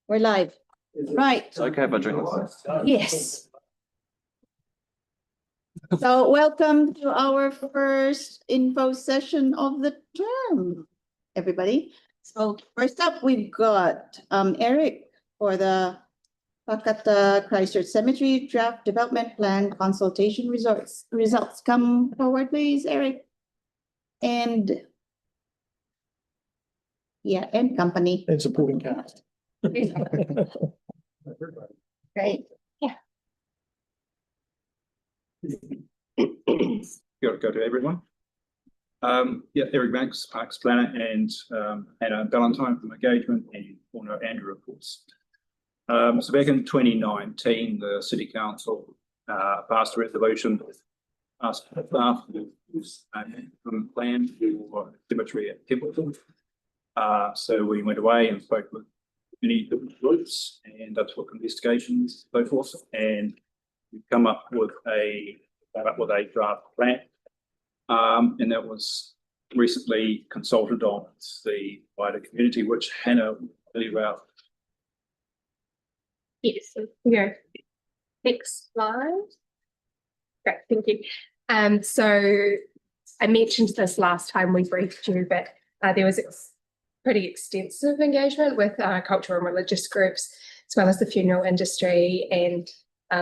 We're live. Right. It's okay if I drink this. Yes. So welcome to our first info session of the term, everybody. So first up, we've got Eric for the Pakata Christchurch Cemetery Draft Development Plan Consultation results. Come forward, please, Eric. And yeah, and company. And supporting cast. Great. Go to everyone. Yeah, Eric Banks, Parks Planner, and Anna Ballantyne from Engagement, and Andrew, of course. So back in 2019, the City Council passed a resolution asking staff to use a plan for cemetery at Templeton. So we went away and spoke with many different groups and undertook investigations, so forth, and we've come up with a draft plan, and that was recently consulted on with the wider community, which Hannah will tell you about. Yes, so go. Next slide. Great, thank you. So I mentioned this last time we briefed you, but there was pretty extensive engagement with cultural and religious groups, as well as the funeral industry, and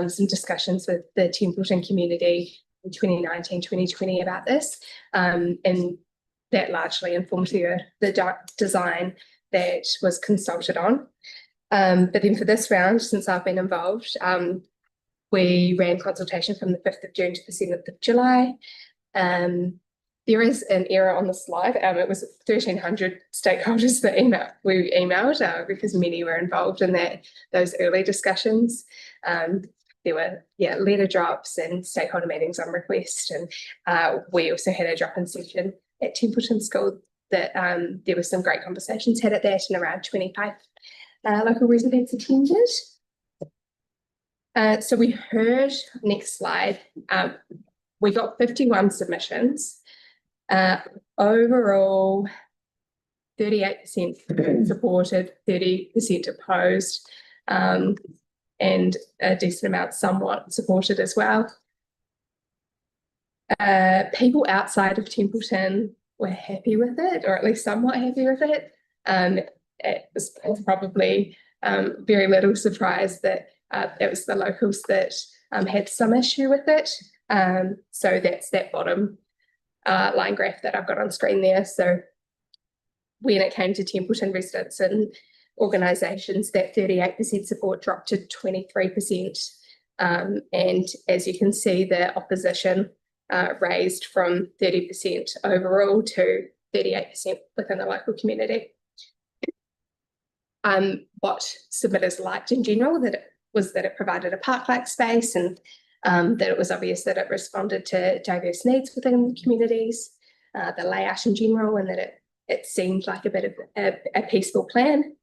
some discussions with the Templeton community in 2019, 2020 about this. And that largely informed the design that was consulted on. But then for this round, since I've been involved, we ran consultation from the 5th of June to the 7th of July. There is an error on the slide. It was 1,300 stakeholders that we emailed because many were involved in those early discussions. There were letter drops and stakeholder meetings on request, and we also had a drop-in session at Templeton School that there were some great conversations had at that, and around 25 local residents attended. So we heard, next slide, we got 51 submissions. Overall, 38% supported, 30% opposed, and a decent amount somewhat supported as well. People outside of Templeton were happy with it, or at least somewhat happy with it. It was probably very little surprise that it was the locals that had some issue with it. So that's that bottom line graph that I've got on screen there. So when it came to Templeton residents and organisations, that 38% support dropped to 23%. And as you can see, the opposition raised from 30% overall to 38% within the local community. What submitters liked in general was that it provided a park-like space, and that it was obvious that it responded to diverse needs within communities, the layout in general, and that it seemed like a bit of a peaceful plan.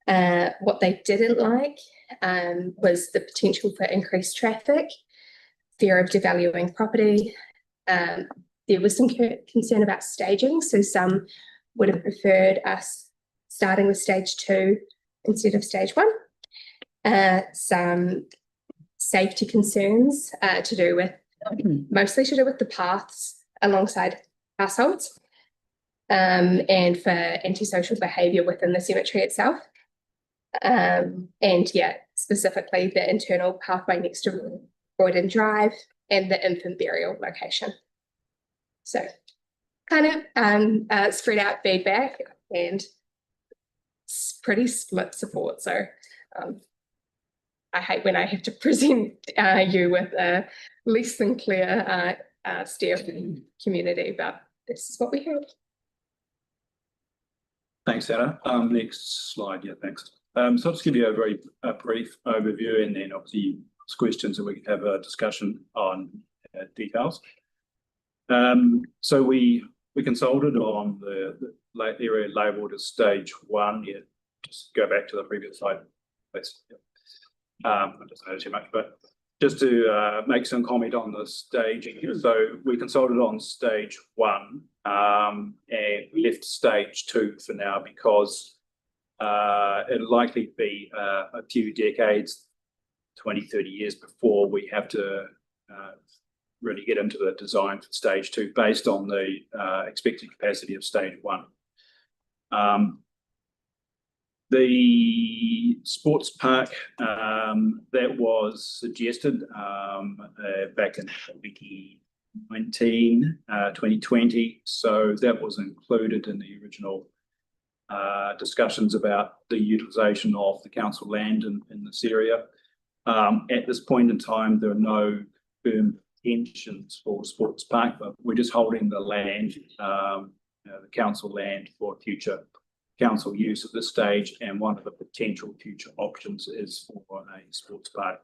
What they didn't like was the potential for increased traffic, fear of devaluing property. There was some concern about staging, so some would have preferred us starting with stage 2 instead of stage 1. Some safety concerns mostly to do with the paths alongside households, and for antisocial behaviour within the cemetery itself. And specifically the internal pathway next to Royden Drive and the infant burial location. So kind of spread out feedback and pretty split support. So I hate when I have to present you with a less than clear steer from the community, but this is what we have. Thanks, Anna. Next slide. Yeah, thanks. So I'll just give you a very brief overview, and then obviously ask questions, and we can have a discussion on details. So we consulted on the area labelled as stage 1. Yeah, just go back to the previous slide, please. Yeah. I don't know too much, but just to make some comment on the staging. So we consulted on stage 1, and we left stage 2 for now because it'll likely be a few decades, 20, 30 years before we have to really get into the design for stage 2 based on the expected capacity of stage 1. The sports park that was suggested back in 2020, so that was included in the original discussions about the utilisation of the council land in this area. At this point in time, there are no firm intentions for sports park, but we're just holding the land, the council land, for future council use at this stage, and one of the potential future options is for a sports park.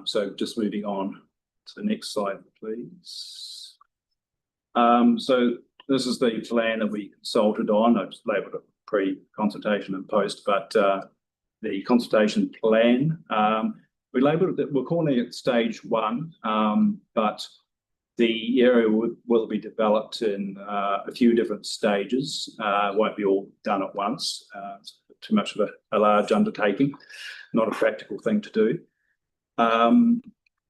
So just moving on to the next slide, please. So this is the plan that we consulted on. I've just labelled it pre-consultation and post, but the consultation plan, we labelled it, we're calling it stage 1, but the area will be developed in a few different stages. Won't be all done at once. It's too much of a large undertaking, not a practical thing to do.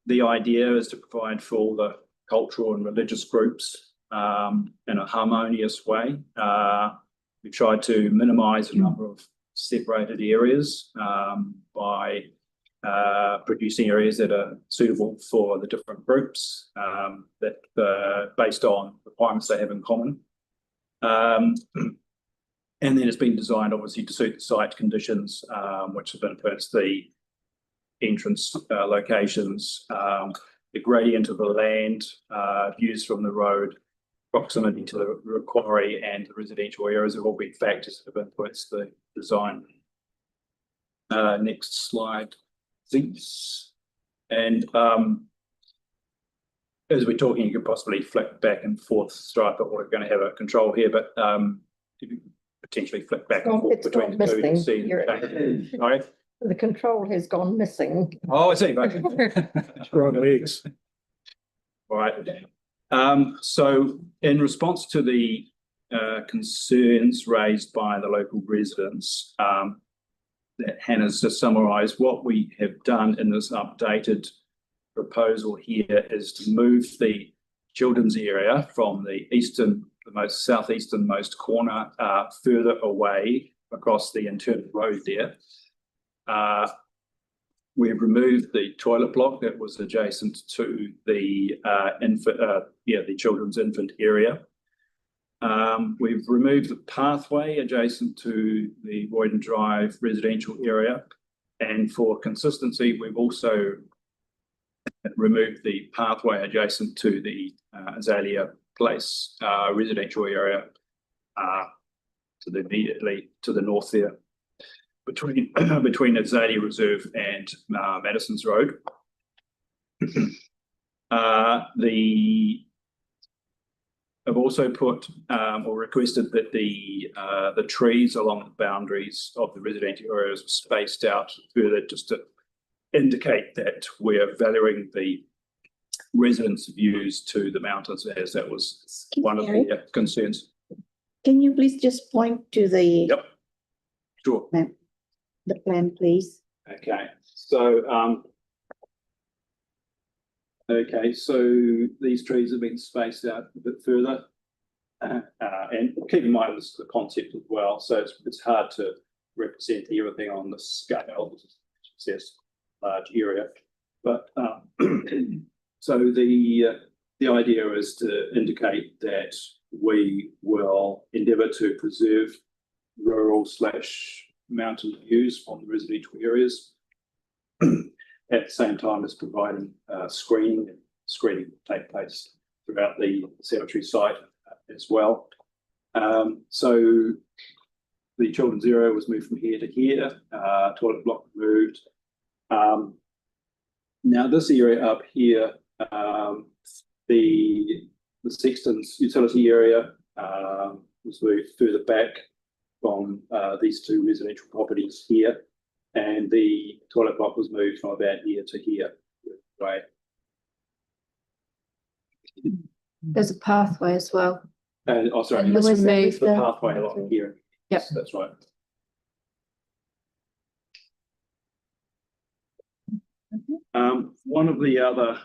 The idea is to provide for all the cultural and religious groups in a harmonious way. We tried to minimise the number of separated areas by producing areas that are suitable for the different groups that based on requirements they have in common. And then it's been designed obviously to suit the site conditions, which have influenced the entrance locations, the gradient of the land, views from the road, proximity to the quarry and the residential areas have all been factors that have influenced the design. Next slide, please. And as we're talking, you could possibly flick back and forth, Stripe, but we're going to have a control here, but you could potentially flick back and forth between the two to see the change. Sorry? The control has gone missing. Oh, I see. Wrong legs. All right. So in response to the concerns raised by the local residents, that Hannah's just summarised, what we have done in this updated proposal here is to move the children's area from the most southeasternmost corner further away across the internal road there. We've removed the toilet block that was adjacent to the the children's infant area. We've removed the pathway adjacent to the Royden Drive residential area, and for consistency, we've also removed the pathway adjacent to the Azalea Place residential area immediately to the north there, between Azalea Reserve and Madison's Road. I've also put or requested that the trees along the boundaries of the residential areas are spaced out further, just to indicate that we're valuing the residents' views to the mountains, as that was one of the concerns. Can you please just point to the Yep, sure. The plan, please? Okay, so these trees have been spaced out a bit further, and keep in mind this is the concept as well, so it's hard to represent everything on the scale. It's a large area, but so the idea is to indicate that we will endeavour to preserve rural/mountain views from the residential areas, at the same time as providing screening. Screening will take place throughout the cemetery site as well. So the children's area was moved from here to here, toilet block removed. Now this area up here, the Sexton's utility area was moved further back from these two residential properties here, and the toilet block was moved from about here to here. Right. There's a pathway as well. And sorry, And this was is moved the pathway along here. Yep. That's right. One of the other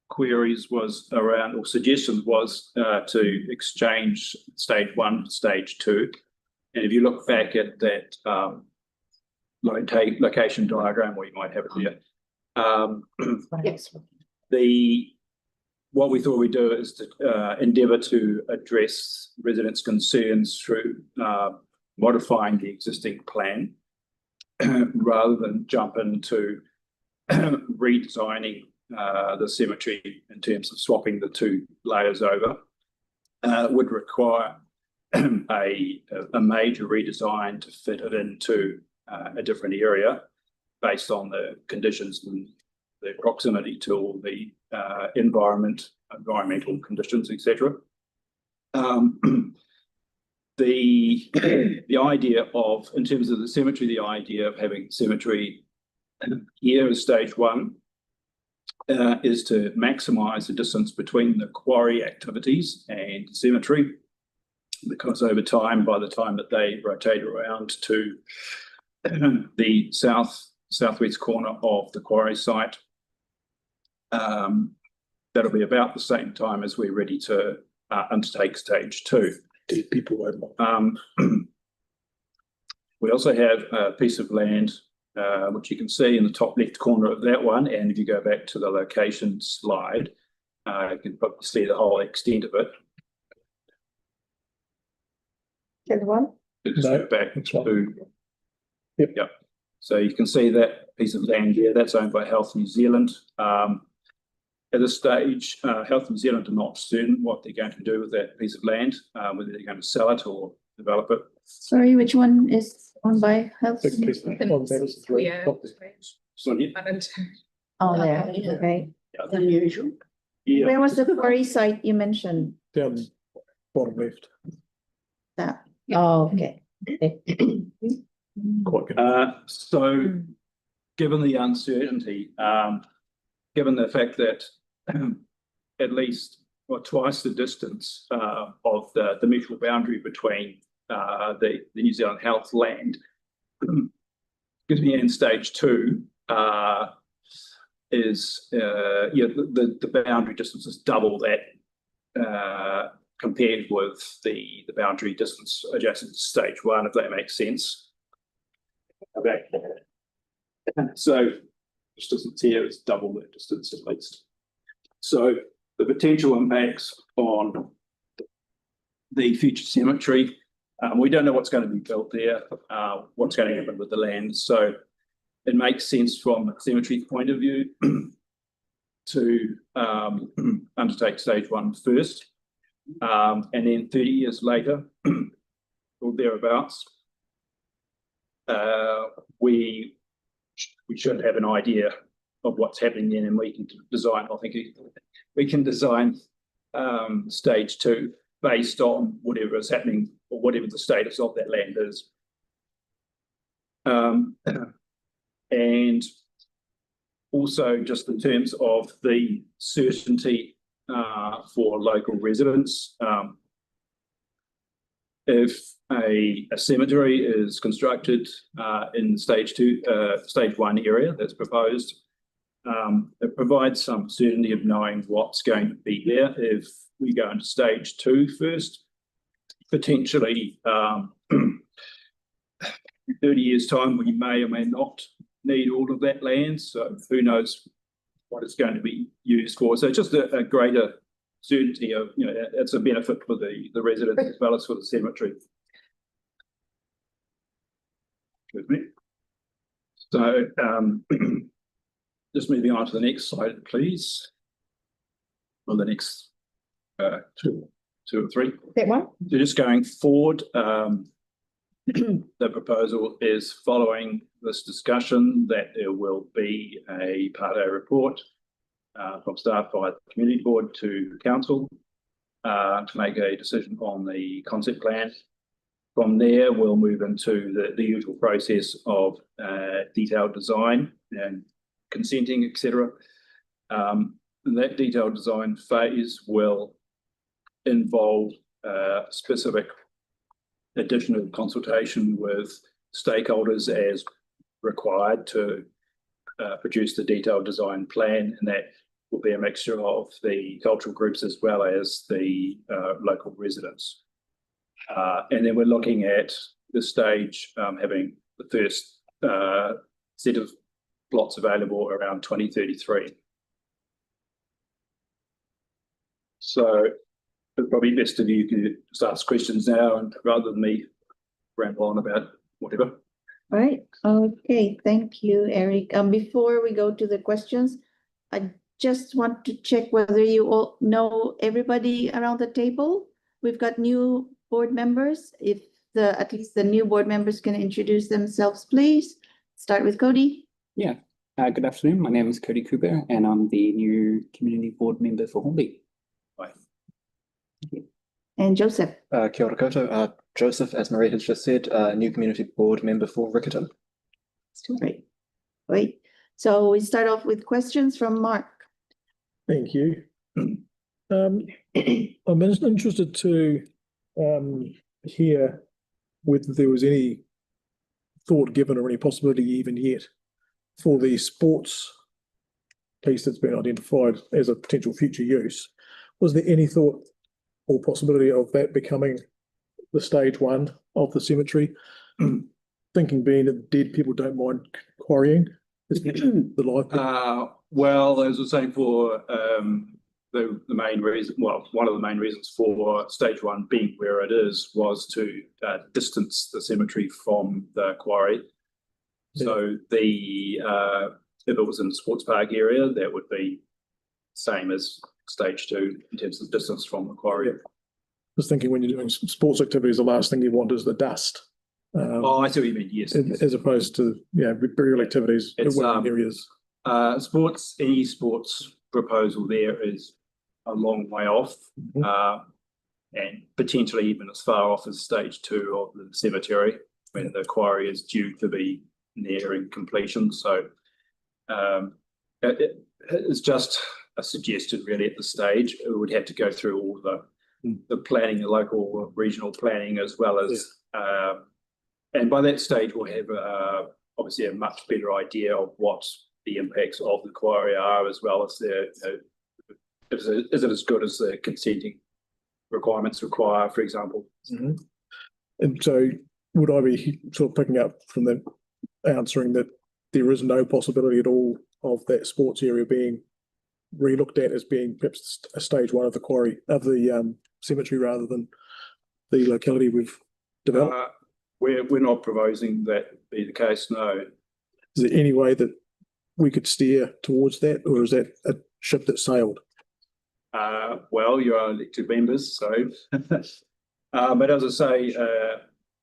queries was around, or suggestions was to exchange stage 1 for stage 2. And if you look back at that location diagram, or you might have it here, Yes. what we thought we'd do is to endeavour to address residents' concerns through modifying the existing plan rather than jump into redesigning the cemetery in terms of swapping the 2 layers over. Would require a major redesign to fit it into a different area based on the conditions and the proximity to all the environmental conditions, etc. The idea of, in terms of the cemetery, the idea of having cemetery here as stage 1 is to maximise the distance between the quarry activities and cemetery, because over time, by the time that they rotate around to the southwest corner of the quarry site, that'll be about the same time as we're ready to undertake stage 2. We also have a piece of land which you can see in the top left corner of that one, and if you go back to the location slide, you can probably see the whole extent of it. The one? Just No, go back that's right. to, Yep. yep. So you can see that piece of land here, that's owned by Health New Zealand. At this stage, Health New Zealand are not certain what they're going to do with that piece of land, whether they're going to sell it or develop it. Sorry, which one is owned by Health? Big piece of land. Oh, that is the Yeah. So, yeah, Oh, there, okay. Unusual. yeah. Where was the quarry site you mentioned? Down bottom left. That, Yeah. oh, okay. Quite good. So, given the uncertainty, given the fact that at least or twice the distance of the mutual boundary between the New Zealand Health land, excuse me, and stage 2 is the boundary distance is double that compared with the boundary distance adjacent to stage 1, if that makes sense. Okay. So this distance here is double that distance at least. So the potential impacts on the future cemetery, we don't know what's going to be built there, what's going to happen with the land. So it makes sense from a cemetery point of view to undertake stage 1 first. And then 30 years later, or thereabouts, we should have an idea of what's happening then, and we can design, I think we can design stage 2 based on whatever is happening or whatever the status of that land is. And also just in terms of the certainty for local residents, if a cemetery is constructed in stage 1 area that's proposed, it provides some certainty of knowing what's going to be there. If we go into stage 2 first, potentially 30 years' time, we may or may not need all of that land. So who knows what it's going to be used for. So just a greater certainty of, it's a benefit for the residents as well as for the cemetery. With me. So just moving on to the next slide, please. Or the next 2 or 3. That one? So just going forward, the proposal is following this discussion that there will be a Part A report from staff by the community board to council to make a decision on the concept plan. From there, we'll move into the usual process of detailed design and consenting, etc. That detailed design phase will involve specific additional consultation with stakeholders as required to produce the detailed design plan, and that will be a mixture of the cultural groups as well as the local residents. And then we're looking at the stage having the first set of plots available around 2033. So it's probably best if you could just ask questions now, and rather than me ramble on about whatever. All right, okay, thank you, Eric. Before we go to the questions, I just want to check whether you all know everybody around the table. We've got new board members. If at least the new board members can introduce themselves, please. Start with Cody. Yeah, good afternoon. My name is Cody Cooper and I'm the new community board member for Hornby. Bye. And Joseph. Kia ora koutou. Joseph, as Marie has just said, new community board member for Riccarton. Great. So we start off with questions from Mark. Thank you. I'm interested to hear whether there was any thought given or any possibility even yet for the sports piece that's been identified as a potential future use. Was there any thought or possibility of that becoming the stage one of the cemetery? Thinking being that dead people don't mind quarrying, the live people. Well, as I was saying, for the main reason, well, one of the main reasons for stage one being where it is was to distance the cemetery from the quarry. So the if it was in the sports park area, that would be same as stage two in terms of distance from the quarry. Just thinking when you're doing sports activities, the last thing you want is the dust. Oh, I see what you mean. Yes, as opposed to burial activities in areas. Any sports proposal there is a long way off, and potentially even as far off as stage two of the cemetery when the quarry is due to be nearing completion. So it's just a suggestion really at this stage. It would have to go through all the planning, the local regional planning, as well as and by that stage we'll have obviously a much better idea of what the impacts of the quarry are, as well as is it as good as the consenting requirements require, for example. And so would I be sort of picking up from the answering that there is no possibility at all of that sports area being re-looked at as being perhaps a stage one of the quarry, of the cemetery, rather than the locality we've developed? We're not proposing that be the case, no. Is there any way that we could steer towards that, or is that a ship that sailed? Well, you are elected members, so but as I say,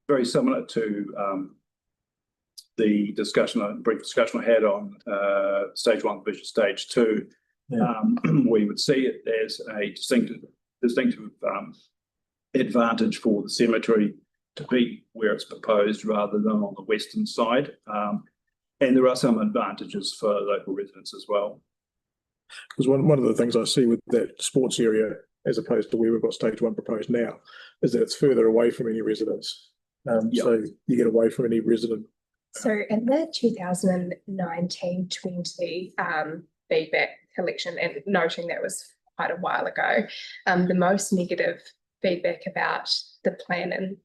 very similar to the brief discussion I had on stage one versus stage two. We would see it as a distinctive advantage for the cemetery to be where it's proposed rather than on the western side. And there are some advantages for local residents as well. Because one of the things I see with that sports area, as opposed to where we've got stage one proposed now, is that it's further away from any residents. So you get away from any resident. So in the 2019-20 feedback collection, and noting that was quite a while ago, the most negative feedback about the plan and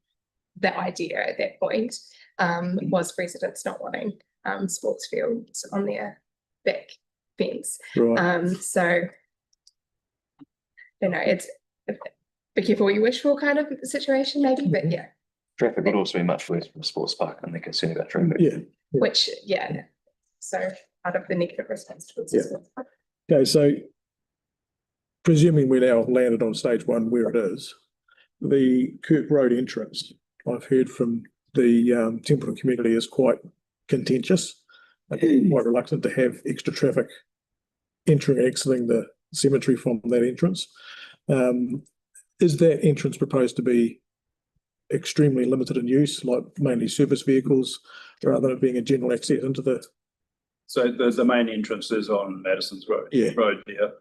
the idea at that point was residents not wanting sports fields on their back fence. Right. So, it's be careful what you wish for kind of situation maybe, but yeah. Traffic would also be much worse from a sports park, and they're concerned about traffic. Which, so out of the negative response towards this. Okay, so presuming we're now landed on stage one where it is, the Kirk Road entrance, I've heard from the Templeton community, is quite contentious, quite reluctant to have extra traffic entering and exiting the cemetery from that entrance. Is that entrance proposed to be extremely limited in use, like mainly service vehicles, rather than it being a general access into the... So the main entrance is on Madison's Road. Yeah. Road there.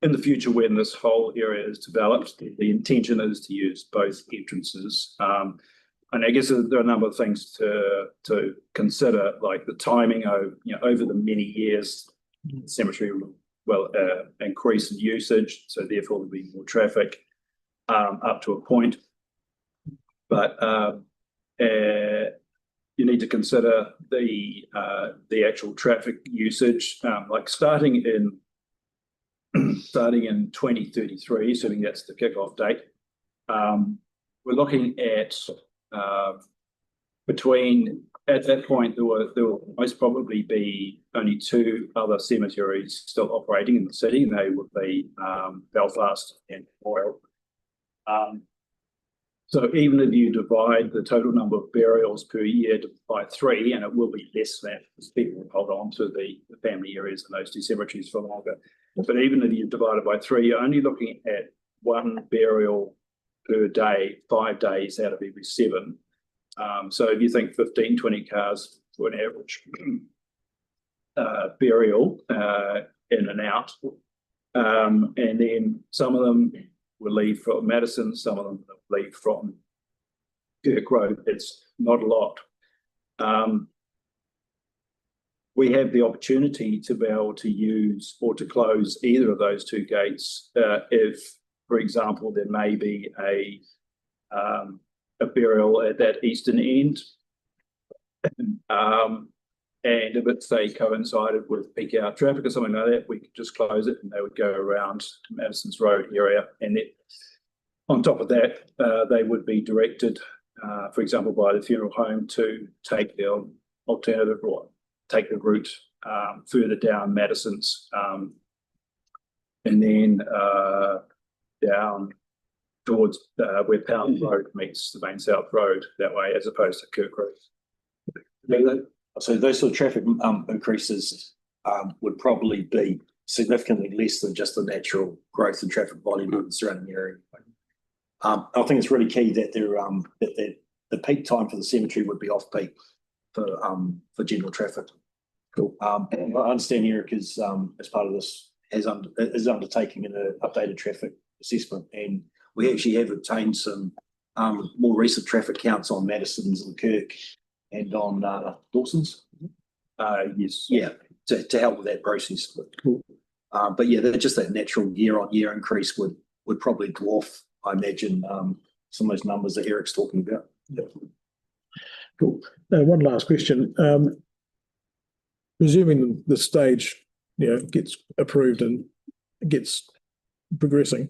in the future, when this whole area is developed, the intention is to use both entrances. And I guess there are a number of things to consider, like the timing of, over the many years, the cemetery will increase in usage, so therefore there'll be more traffic up to a point. But you need to consider the actual traffic usage, like starting in 2033, assuming that's the kickoff date. We're looking at at that point there will most probably be only 2 other cemeteries still operating in the city, and they would be Belfast and Royal. So even if you divide the total number of burials per year by 3, and it will be less than that because people will hold on to the family areas in those 2 cemeteries for longer. But even if you divide it by 3, you're only looking at 1 burial per day, 5 days out of every 7. So if you think 15, 20 cars for an average burial in and out, and then some of them will leave from Madison, some of them will leave from Kirk Road. It's not a lot. We have the opportunity to be able to use or to close either of those 2 gates if, for example, there may be a burial at that eastern end. And if it, say, coincided with peak hour traffic or something like that, we could just close it and they would go around to Madison's Road area. And on top of that, they would be directed, for example, by the funeral home to take the alternative or take the route further down Madison's and then down towards where Pound Road meets the main South Road that way, as opposed to Kirk Road. So those sort of traffic increases would probably be significantly less than just the natural growth in traffic volume in the surrounding area. I think it's really key that the peak time for the cemetery would be off peak for general traffic. Cool. I understand Eric is as part of this is undertaking an updated traffic assessment, and we actually have obtained some more recent traffic counts on Madison's and Kirk and on Dawson's. Yes. Yeah, to help with that process. Cool. But yeah, just that natural year-on-year increase would probably dwarf, I imagine, some of those numbers that Eric's talking about. Yeah. Cool. One last question. Presuming the stage, gets approved and gets progressing,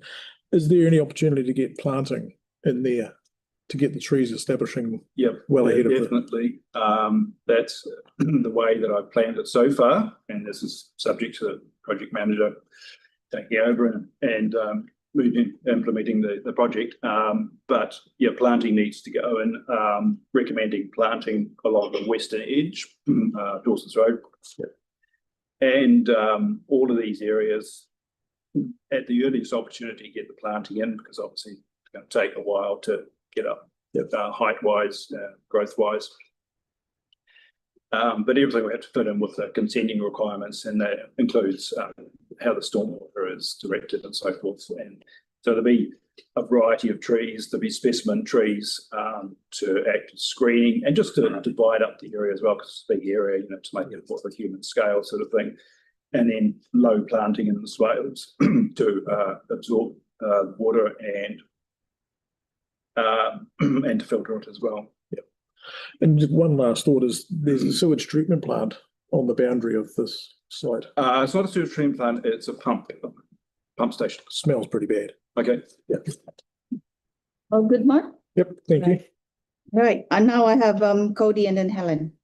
is there any opportunity to get planting in there to get the trees establishing? Yep, well ahead of definitely. That's the way that I've planned it so far, and this is subject to the project manager taking over and implementing the project. But yeah, planting needs to go in. Recommending planting along the western edge, Dawson's Road, and all of these areas at the earliest opportunity to get the planting in, because obviously it's going to take a while to get up height-wise, growth-wise. But everything we have to fit in with the consenting requirements, and that includes how the stormwater is directed and so forth. And so there'll be a variety of trees. There'll be specimen trees to act as screening, and just to divide up the area as well, because it's a big area, to make it for the human scale sort of thing. And then low planting in the swales to absorb water and to filter it as well. Yeah. And one last thought is there's a sewage treatment plant on the boundary of this site. It's not a sewage treatment plant, it's a pump station. It smells pretty bad. Okay. Yeah. Oh, good, Mark. Yep. Thank you. All right. And now I have Cody and then Helen.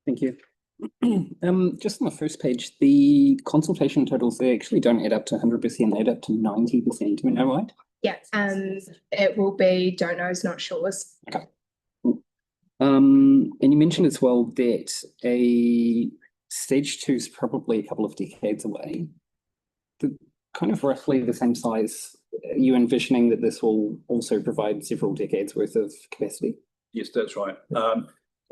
Thank you. Just on the first page, the consultation totals, they actually don't add up to 100%, they add up to 90%. Do we know why? Yeah, it will be don't knows, not sures. Okay. And you mentioned as well that a stage 2 is probably a couple of decades away. Kind of roughly the same size. Are you envisioning that this will also provide several decades worth of capacity? Yes, that's right.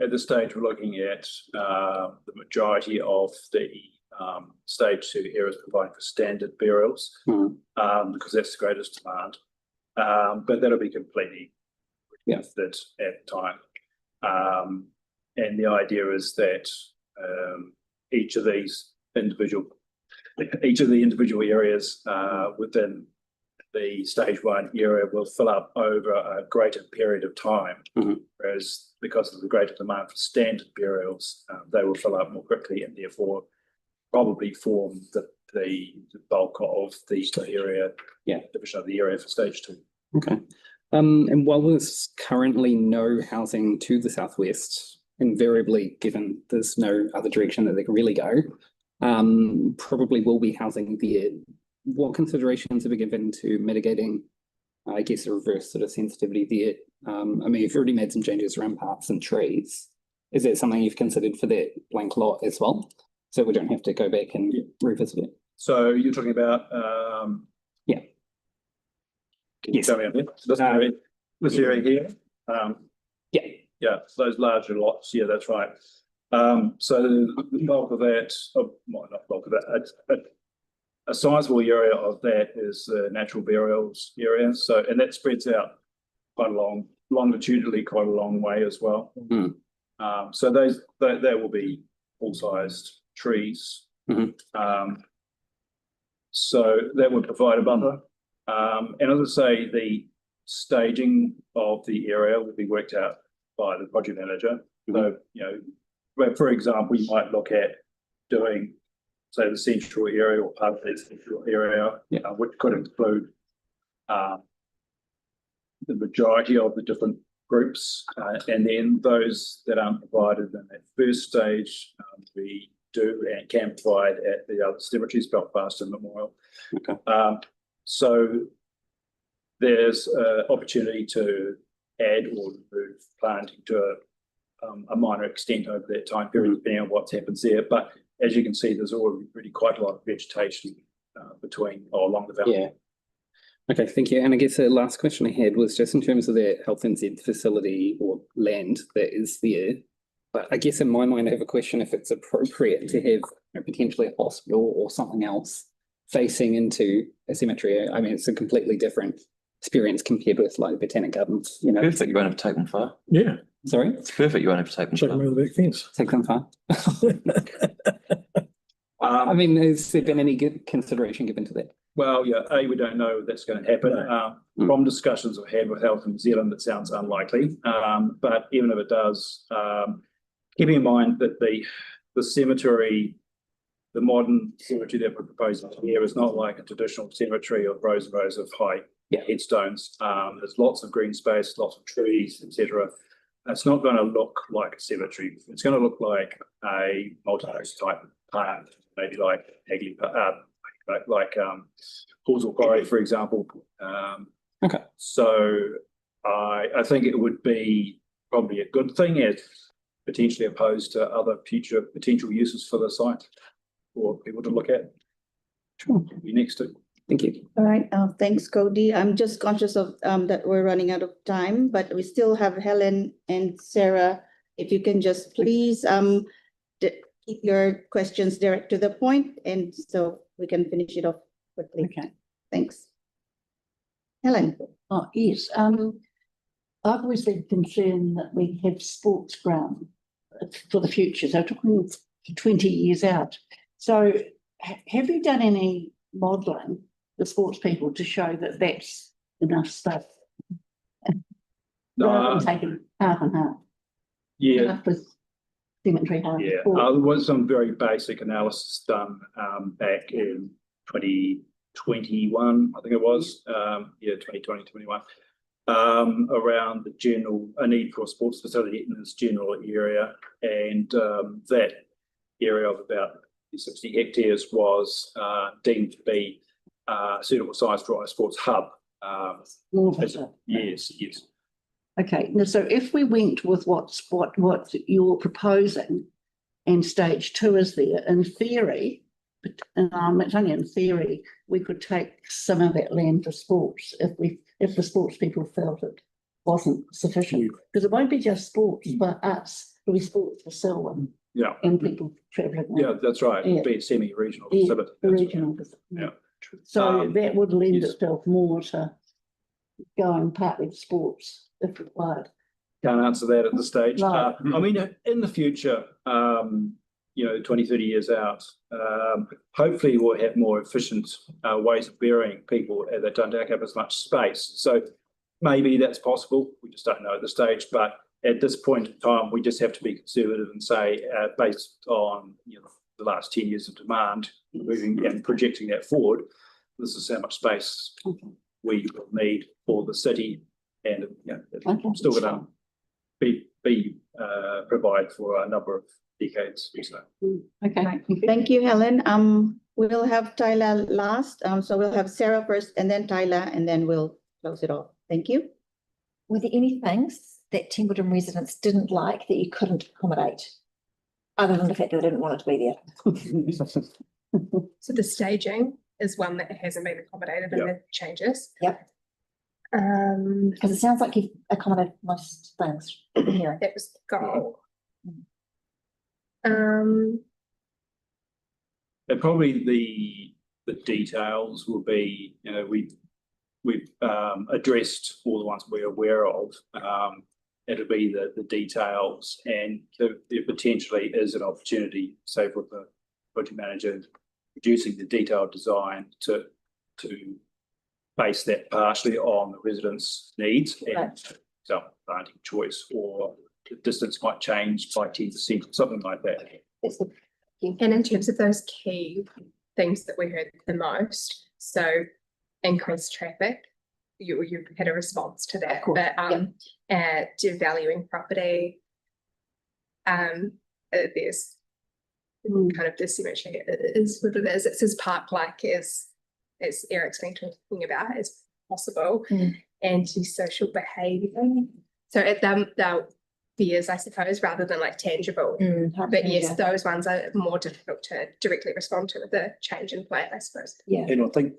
At this stage, we're looking at the majority of the stage 2 areas providing for standard burials, Mhm. because that's the greatest demand. But that'll be completely lifted at the time. And the idea is that each of the individual areas within the stage 1 area will fill up over a greater period of time, whereas because of the greater demand for standard burials, they will fill up more quickly and therefore probably form the bulk of the area, division of the area for stage 2. Okay. And while there's currently no housing to the southwest, invariably, given there's no other direction that they can really go, probably will be housing there. What considerations have been given to mitigating, I guess, a reverse sort of sensitivity there? I mean, you've already made some changes around paths and trees. Is that something you've considered for that blank lot as well? So we don't have to go back and revisit it. So you're talking about can you tell me on here? This area here. Those larger lots. Yeah, that's right. So the bulk of that, well, not bulk of that, a sizable area of that is the natural burials area. So, and that spreads out quite longitudinally, quite a long way as well. So they will be full-sized trees. So that would provide a buffer. And as I say, the staging of the area will be worked out by the project manager. So, for example, you might look at doing, say, the central area or part of that central area, which could include the majority of the different groups, and then those that aren't provided in that first stage, we do and can provide at the other cemeteries, Belfast and Memorial. So there's an opportunity to add or remove planting to a minor extent over that time period, depending on what happens there. But as you can see, there's already quite a lot of vegetation along the valley. Okay, thank you. And I guess the last question I had was just in terms of the Health NZ facility or land that is there. But I guess in my mind, I have a question if it's appropriate to have potentially a hospital or something else facing into a cemetery. I mean, it's a completely different experience compared with like Botanic Gardens, Perfect, you won't have to take them far. Yeah, Sorry? It's perfect, you won't have to take them check them far. over the back fence. Take them far. I mean, has there been any good consideration given to that? Well, we don't know that's going to happen. From discussions I've had with Health New Zealand, it sounds unlikely. But even if it does, keeping in mind that the cemetery, the modern cemetery that we're proposing here is not like a traditional cemetery of rows and rows of high headstones. There's lots of green space, lots of trees, etc. It's not going to look like a cemetery. It's going to look like a multi-house type park, maybe like Hagley Park, like Halswell Quarry, for example. So I think it would be probably a good thing as potentially opposed to other future potential uses for the site for people to look at. Be next to. Thank you. All right, thanks, Cody. I'm just conscious of that we're running out of time, but we still have Helen and Sarah. If you can just please keep your questions direct to the point, and so we can finish it off quickly. Okay. Thanks. Helen. Oh, yes. I've always been concerned that we have sports ground for the future. So talking 20 years out. So have you done any modelling, the sports people, to show that that's enough stuff? Rather than taking half and half. Half with cemetery, half with sport. There was some very basic analysis done back in 2021, I think it was. 2021. Around the general need for a sports facility in this general area, and that area of about 60 hectares was deemed to be suitable size for a sports hub. Yes. Okay, now so if we went with what you're proposing, and stage 2 is there, in theory, it's only in theory, we could take some of that land for sports if the sports people felt it wasn't sufficient, because it won't be just sports, but us be sports for Selwyn Yeah, and people travelling. yeah, that's right. Yeah. Be a semi-regional Yeah, facility. That's right. regional. Yeah. So that would lend yes. itself more to going partly to sports if required. Can't answer that at this stage. Right. I mean, in the future, 20, 30 years out, hopefully we'll have more efficient ways of burying people that don't take up as much space. So maybe that's possible. We just don't know at this stage. But at this point in time, we just have to be conservative and say, based on the last 10 years of demand, moving and projecting that forward, this is how much space we will need for the city, and it's still going to be provide for a number of decades. So. Okay. Thank you, Helen. We'll have Tyler last. So we'll have Sarah first and then Tyler, and then we'll close it off. Thank you. Were there any things that Templeton residents didn't like that you couldn't accommodate? Other than the fact that they didn't want it to be there? So the staging is one that hasn't been accommodated in the changes. Yep. Because it sounds like you've accommodated most things. Yeah. That was the goal. And probably the details will be, we've addressed all the ones we're aware of. It'll be the details, and there potentially is an opportunity, say, for the project manager producing the detailed design to base that partially on the residents' needs and self-granting choice, or the distance might change by 10%, something like that. And in terms of those key things that we heard the most, so increased traffic, you had a response to that, but devaluing property, there's kind of this cemetery is what it is. It's as park-like as Eric's been talking about as possible, anti-social behaviour. So they're fears, I suppose, rather than like tangible. But yes, those ones are more difficult to directly respond to with the change in plan, I suppose. Yeah. And I think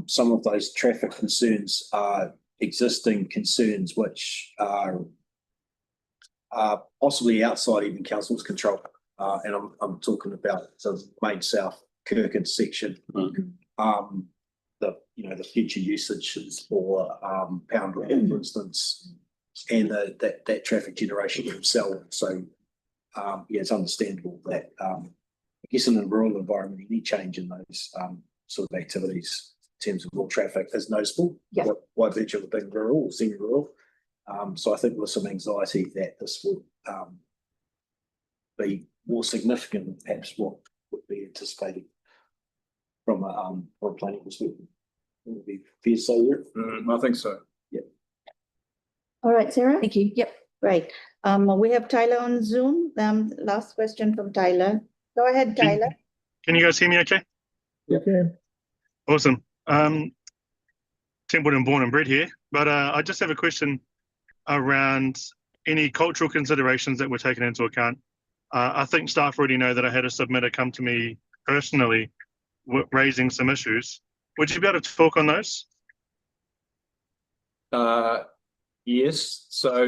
some of those traffic concerns are existing concerns which are possibly outside even council's control. And I'm talking about the main South Kirkin section. The future usages for Pound Road, for instance, and that traffic generation themselves. So it's understandable that I guess in a rural environment, any change in those sort of activities in terms of more traffic is noticeable. Yeah. By virtue of being rural or semi-rural. So I think with some anxiety that this would be more significant than perhaps what would be anticipated from a planning perspective. Would be fair to say there? I think so. Yeah. All right, Sarah? Thank you. Yep. Right. We have Tyler on Zoom. Last question from Tyler. Go ahead, Tyler. Can you guys hear me okay? Okay. Awesome. Templeton born and bred here, but I just have a question around any cultural considerations that were taken into account. I think staff already know that I had a submitter come to me personally raising some issues. Would you be able to talk on those? Yes. So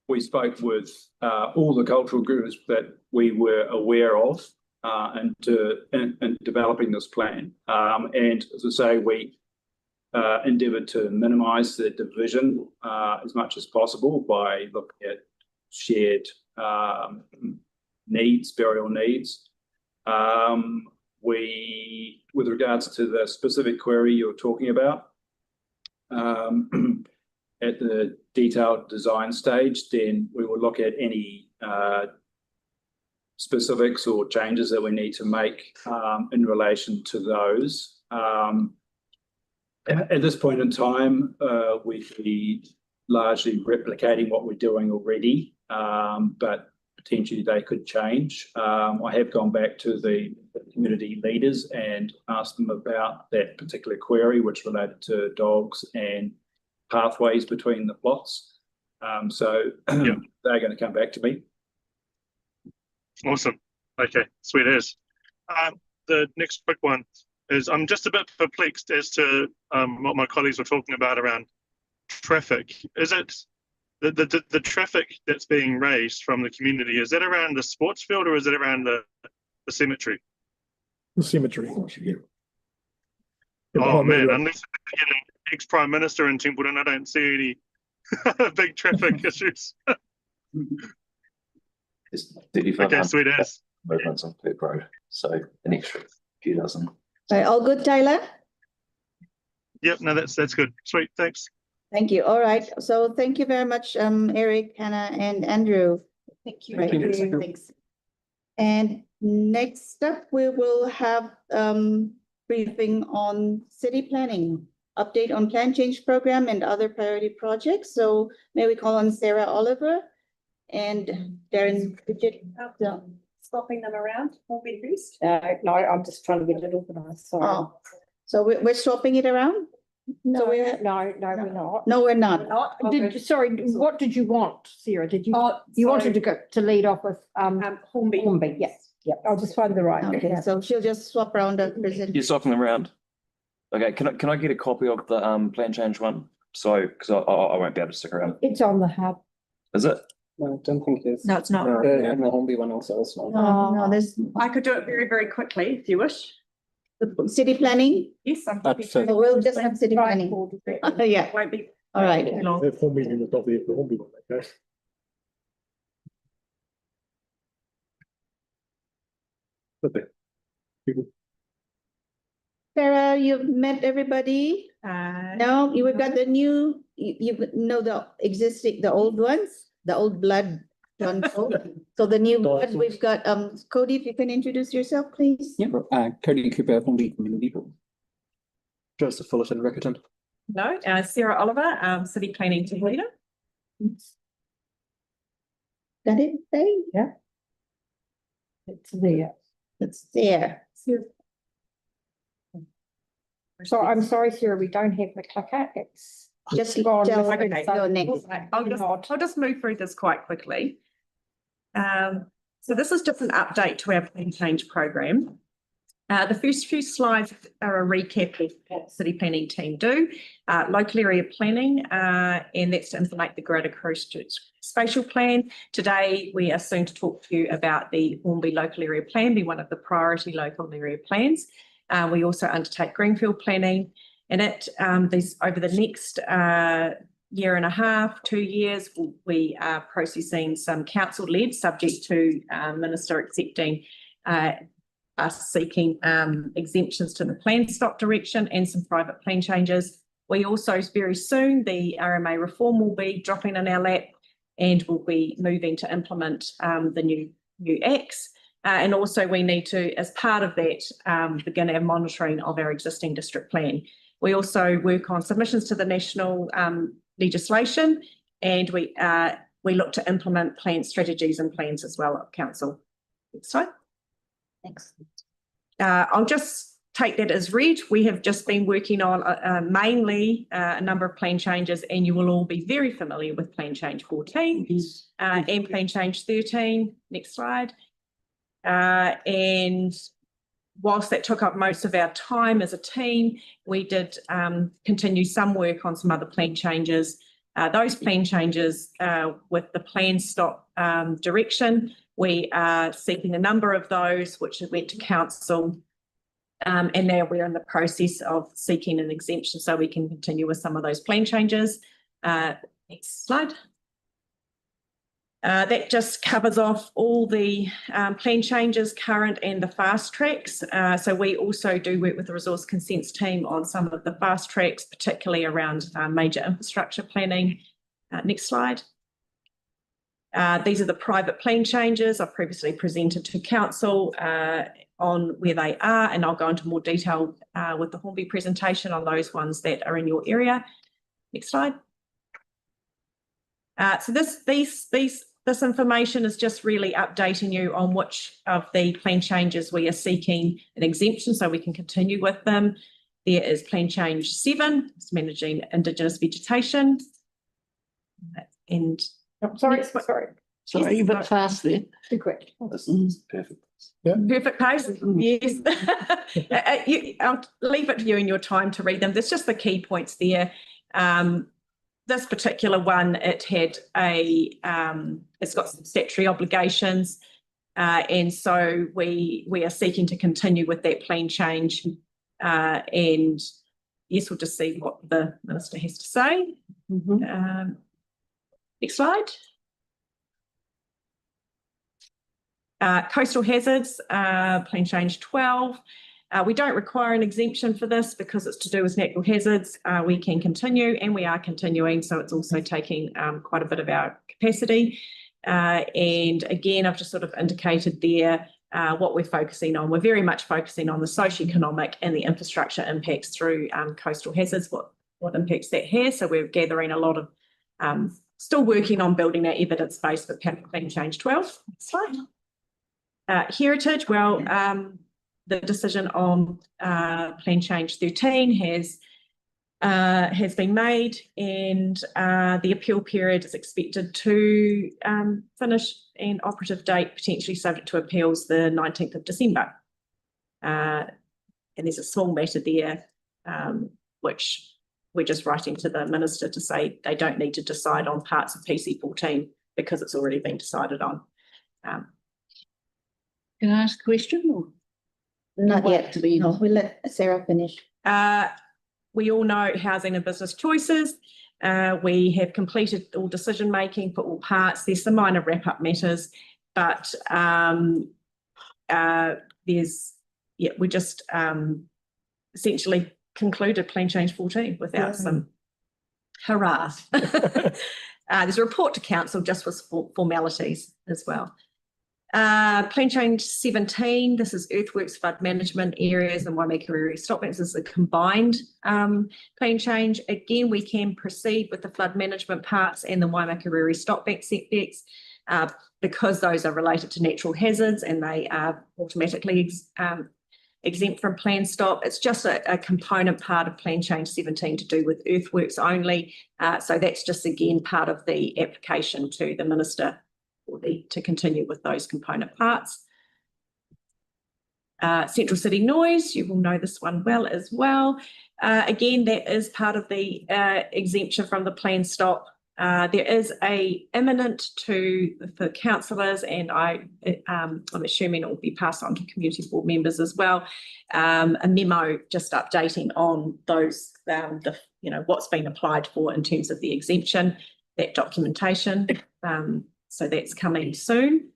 we spoke with all the cultural groups that we were aware of in developing this plan. And as I say, we endeavoured to minimise the division as much as possible by looking at shared needs, burial needs. With regards to the specific query you're talking about, at the detailed design stage, then we will look at any specifics or changes that we need to make in relation to those. At this point in time, we'd be largely replicating what we're doing already, but potentially they could change. I have gone back to the community leaders and asked them about that particular query, which related to dogs and pathways between the plots. So they're going to come back to me. Awesome. Okay, sweet as. The next quick one is I'm just a bit perplexed as to what my colleagues were talking about around traffic. Is it the traffic that's being raised from the community, is that around the sports field or is it around the cemetery? The cemetery. Oh man, unless you get an ex-prime minister in Templeton, I don't see any big traffic issues. There's 35 Okay, sweet as. movements on Perth Road, so an extra few dozen. Right, all good, Tyler? Yep, no, that's good. Sweet, thanks. Thank you. All right. So thank you very much, Eric, Hannah, and Andrew. Thank you. Right, thanks. And next up, we will have briefing on city planning, update on plan change program and other priority projects. So may we call on Sarah Oliver and Darren Bridget. Swapping them around, will be first. No, I'm just trying to get it organised, sorry. Oh, so we're swapping it around? No, we're- no, we're not. No, we're not. Sorry, what did you want, Sarah? Did you, Oh, you so, wanted to go to lead off with, Hornby. Hornby, yes, yeah, I'll just find the right. Okay, yeah. so she'll just swap around the present. You're swapping them around. Okay, can I get a copy of the plan change one? So, because I won't be able to stick around. It's on the hub. Is it? No, I don't think it is. No, it's not. And the Hornby one also is not. No, there's I could do it very, very quickly if you wish. the city planning. Yes, I'm Up happy to- to. So we'll just have city planning. Yeah, Won't be all right. too long. The Hornby meeting was not the Hornby one, okay? But the people, Sarah, you've met everybody? No, we've got the new, you know, the existing, the old ones, the old blood. So the new blood, we've got, Cody, if you can introduce yourself, please. Yeah, Cody Cooper, Hornby Community Board. Joseph Fullerton-Riccarton. No, Sarah Oliver, City Planning Team Leader. Got it, Dave? Yeah. It's there. It's there. So I'm sorry, Sarah, we don't have the clicker. It's Just gone. tell Okay, her, so- go next. I'll just move through this quite quickly. So this is just an update to our plan change program. The first few slides are a recap of what the city planning team do, local area planning, and that's to implement the Greater Christchurch Spatial Plan. Today, we are soon to talk to you about the Hornby Local Area Plan, be one of the priority local area plans. We also undertake greenfield planning, and these over the next year and a half, 2 years, we are processing some council-led, subject to Minister accepting us seeking exemptions to the plan stock direction and some private plan changes. We also, very soon, the RMA reform will be dropping in our lap, and we'll be moving to implement the new acts. And also we need to, as part of that, begin our monitoring of our existing district plan. We also work on submissions to the national legislation, and we look to implement plan strategies and plans as well at council. Next slide. Excellent. I'll just take that as read. We have just been working on mainly a number of plan changes, and you will all be very familiar with plan change 14 and plan change 13. Next slide. And whilst that took up most of our time as a team, we did continue some work on some other plan changes. Those plan changes with the plan stop direction, we are seeking a number of those which went to council, and now we're in the process of seeking an exemption so we can continue with some of those plan changes. Next slide. That just covers off all the plan changes, current and the fast tracks. So we also do work with the resource consents team on some of the fast tracks, particularly around major infrastructure planning. Next slide. These are the private plan changes I've previously presented to council on where they are, and I'll go into more detail with the Hornby presentation on those ones that are in your area. Next slide. So this information is just really updating you on which of the plan changes we are seeking an exemption so we can continue with them. There is plan change 7, it's managing Indigenous vegetation. And Sorry, Next one. sorry, you're a bit fast there. Too quick. This is perfect. perfect pace, yes. I'll leave it to you in your time to read them. There's just the key points there. this particular one, it had it's got some statutory obligations. And so we are seeking to continue with that plan change. And yes, we'll just see what the minister has to say. Next slide. Coastal hazards, plan change 12. We don't require an exemption for this because it's to do with natural hazards. We can continue, and we are continuing, so it's also taking quite a bit of our capacity. And again, I've just sort of indicated there what we're focusing on. We're very much focusing on the socioeconomic and the infrastructure impacts through coastal hazards, what impacts that has. So we're gathering a lot of, still working on building that evidence base for plan change 12. Next slide. Heritage, well, the decision on plan change 13 has been made, and the appeal period is expected to finish, and operative date potentially subject to appeals the 19th of December. And there's a small matter there, which we're just writing to the minister to say they don't need to decide on parts of PC 14 because it's already been decided on. Can I ask a question? Or Not yet. No, we'll let Sarah finish. We all know housing and business choices. We have completed all decision making for all parts. There's some minor wrap-up matters, but we just essentially concluded plan change 14 without some hurrah. There's a report to council just with formalities as well. Plan change 17, this is earthworks, flood management areas and Waimakariri stopbacks. This is a combined plan change. Again, we can proceed with the flood management parts and the Waimakariri stopback setbacks because those are related to natural hazards and they are automatically exempt from plan stop. It's just a component part of plan change 17 to do with earthworks only. So that's just again part of the application to the minister to continue with those component parts. Central city noise, you will know this one well as well. Again, that is part of the exemption from the plan stop. There is a imminent for councillors, and I'm assuming it will be passed on to community board members as well. A memo just updating on those, what's been applied for in terms of the exemption, that documentation. So that's coming soon.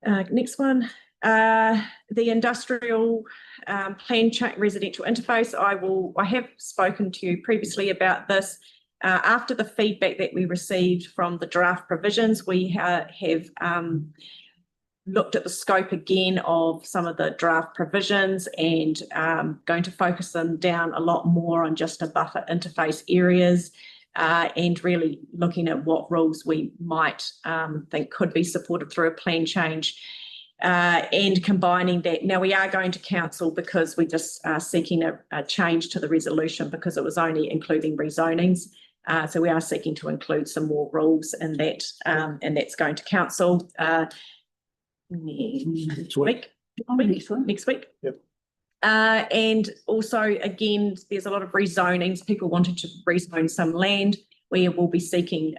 Next one, the industrial plan change residential interface. I have spoken to you previously about this. After the feedback that we received from the draft provisions, we have looked at the scope again of some of the draft provisions and going to focus them down a lot more on just a buffer interface areas. And really looking at what rules we might think could be supported through a plan change and combining that. Now we are going to council because we just are seeking a change to the resolution because it was only including rezonings. So we are seeking to include some more rules in that, and that's going to council next week. Next week. Yep. And also, again, there's a lot of rezonings. People wanted to rezone some land. We will be seeking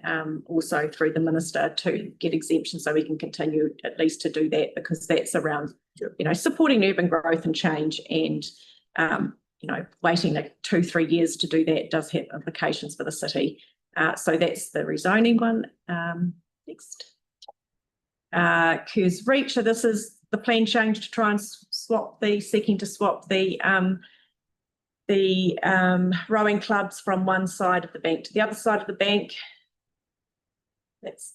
also through the minister to get exemption so we can continue at least to do that because that's around, supporting urban growth and change and, waiting 2-3 years to do that does have implications for the city. So that's the rezoning one. Next. Kerr's Reach. So this is the plan change to try and seeking to swap the rowing clubs from one side of the bank to the other side of the bank. That's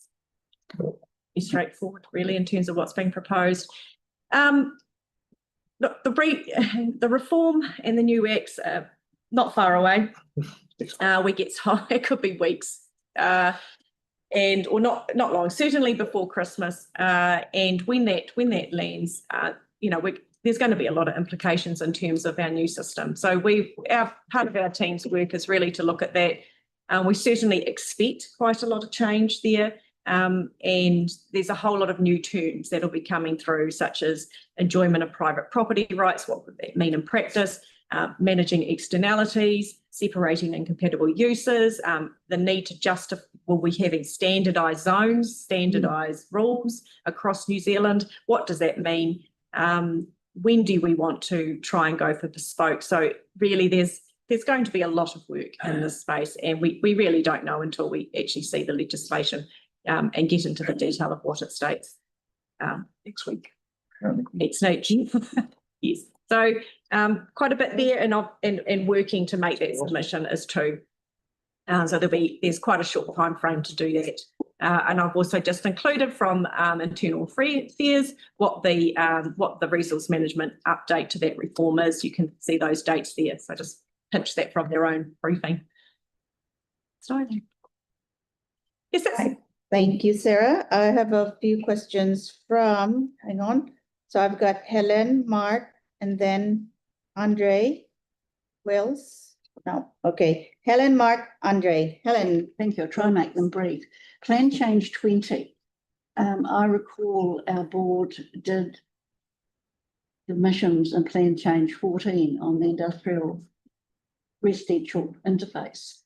pretty straightforward, really, in terms of what's being proposed. Look, the reform and the new acts are not far away. It could be weeks. Or not long, certainly before Christmas. And when that lands, there's going to be a lot of implications in terms of our new system. So part of our team's work is really to look at that. We certainly expect quite a lot of change there. And there's a whole lot of new terms that'll be coming through, such as enjoyment of private property rights. What would that mean in practice? managing externalities, separating incompatible uses, the need to justify, will we having standardised zones, standardised rules across New Zealand? What does that mean? When do we want to try and go for bespoke? So really there's going to be a lot of work in this space, and we really don't know until we actually see the legislation and get into the detail of what it states. Next week. Next week. Yes. So quite a bit there, and working to make that submission as two. So there's quite a short time frame to do that. And I've also just included from Internal Affairs what the resource management update to that reform is. You can see those dates there. So just pinch that from their own briefing. So yes, that's Thank you, Sarah. I have a few questions from, hang on. So I've got Helen, Mark, and then Andre. Wells. No, okay. Helen, Mark, Andre. Helen. Thank you. I'll try and make them brief. Plan change 20. I recall our board did emissions and plan change 14 on the industrial residential interface.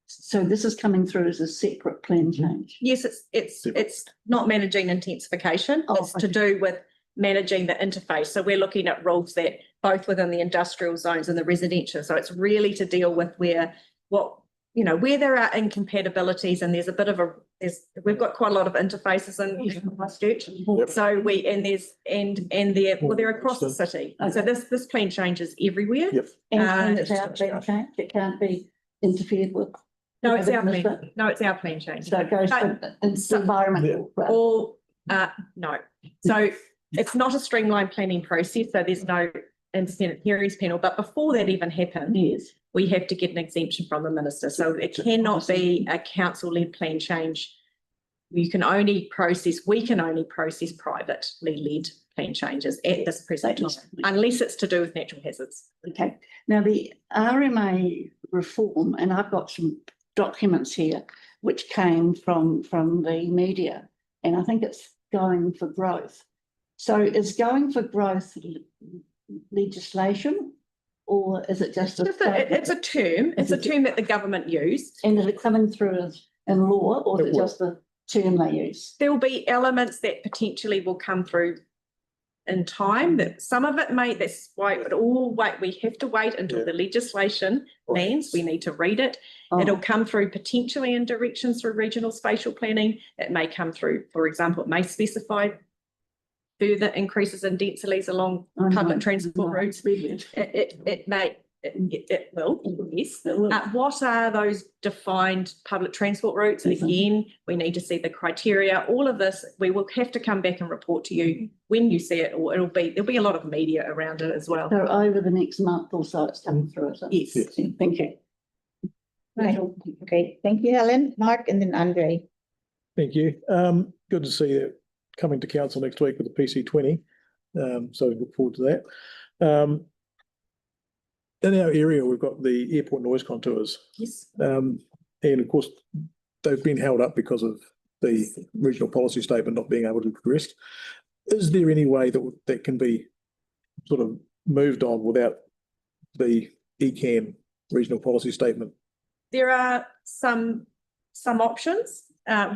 So this is coming through as a separate plan change. yes, it's not managing intensification. Oh, It's to do with managing the interface. So we're looking at rules that both within the industrial zones and the residential. So it's really to deal with where there are incompatibilities, and there's a bit of we've got quite a lot of interfaces in Christchurch. Yep. So they're across the city. Okay. So this plan changes everywhere. Yep. And it's our plan change. It can't be interfered with. No, it's our plan. No, it's our plan change. So it goes to So- environmental. right? Or, no. So it's not a streamlined planning process, so there's no independent hearings panel, but before that even happens, Yes. we have to get an exemption from the minister. So it cannot be a council-led plan change. We can only process privately led plan changes at this present time, unless it's to do with natural hazards. Okay. Now the RMA reform, and I've got some documents here which came from the media, and I think it's going for growth. So is going for growth legislation, or is it just It's a term. It's a term that the government used. and is it coming through as in law, or is It it will. just the term they use? There will be elements that potentially will come through in time, that some of it may, that's why we have to wait until Yeah. the legislation lands. We need to read it. Oh, It'll come through potentially in directions through regional spatial planning. It may come through, for example, it may specify further increases in densities along I know. public transport No, routes. brilliant. It will, yes. It will. What are those defined public transport routes? Mhm. Again, we need to see the criteria. All of this, we will have to come back and report to you when you see it, or there'll be a lot of media around it as well. So over the next month or so, it's coming through, is it? Yes. Yes. Thank you. Right. Okay, thank you, Helen, Mark, and then Andre. Thank you. Good to see it coming to council next week with the PC20. So we look forward to that. In our area, we've got the airport noise contours. Yes. And of course, they've been held up because of the regional policy statement not being able to be progressed. Is there any way that can be sort of moved on without the ECAN regional policy statement? There are some options.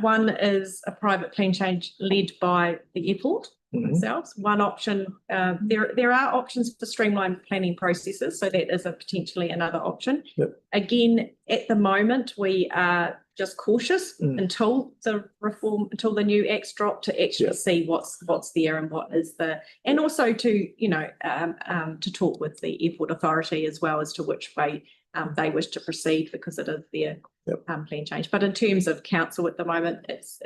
One is a private plan change led by the airport themselves. One option, there are options for streamlined planning processes, so that is potentially another option. Yep. Again, at the moment, we are just cautious until the new acts drop, to actually Yep. see what's there and what is and also to to talk with the airport authority as well as to which way they wish to proceed, because it is their plan change. But in terms of council at the moment, it's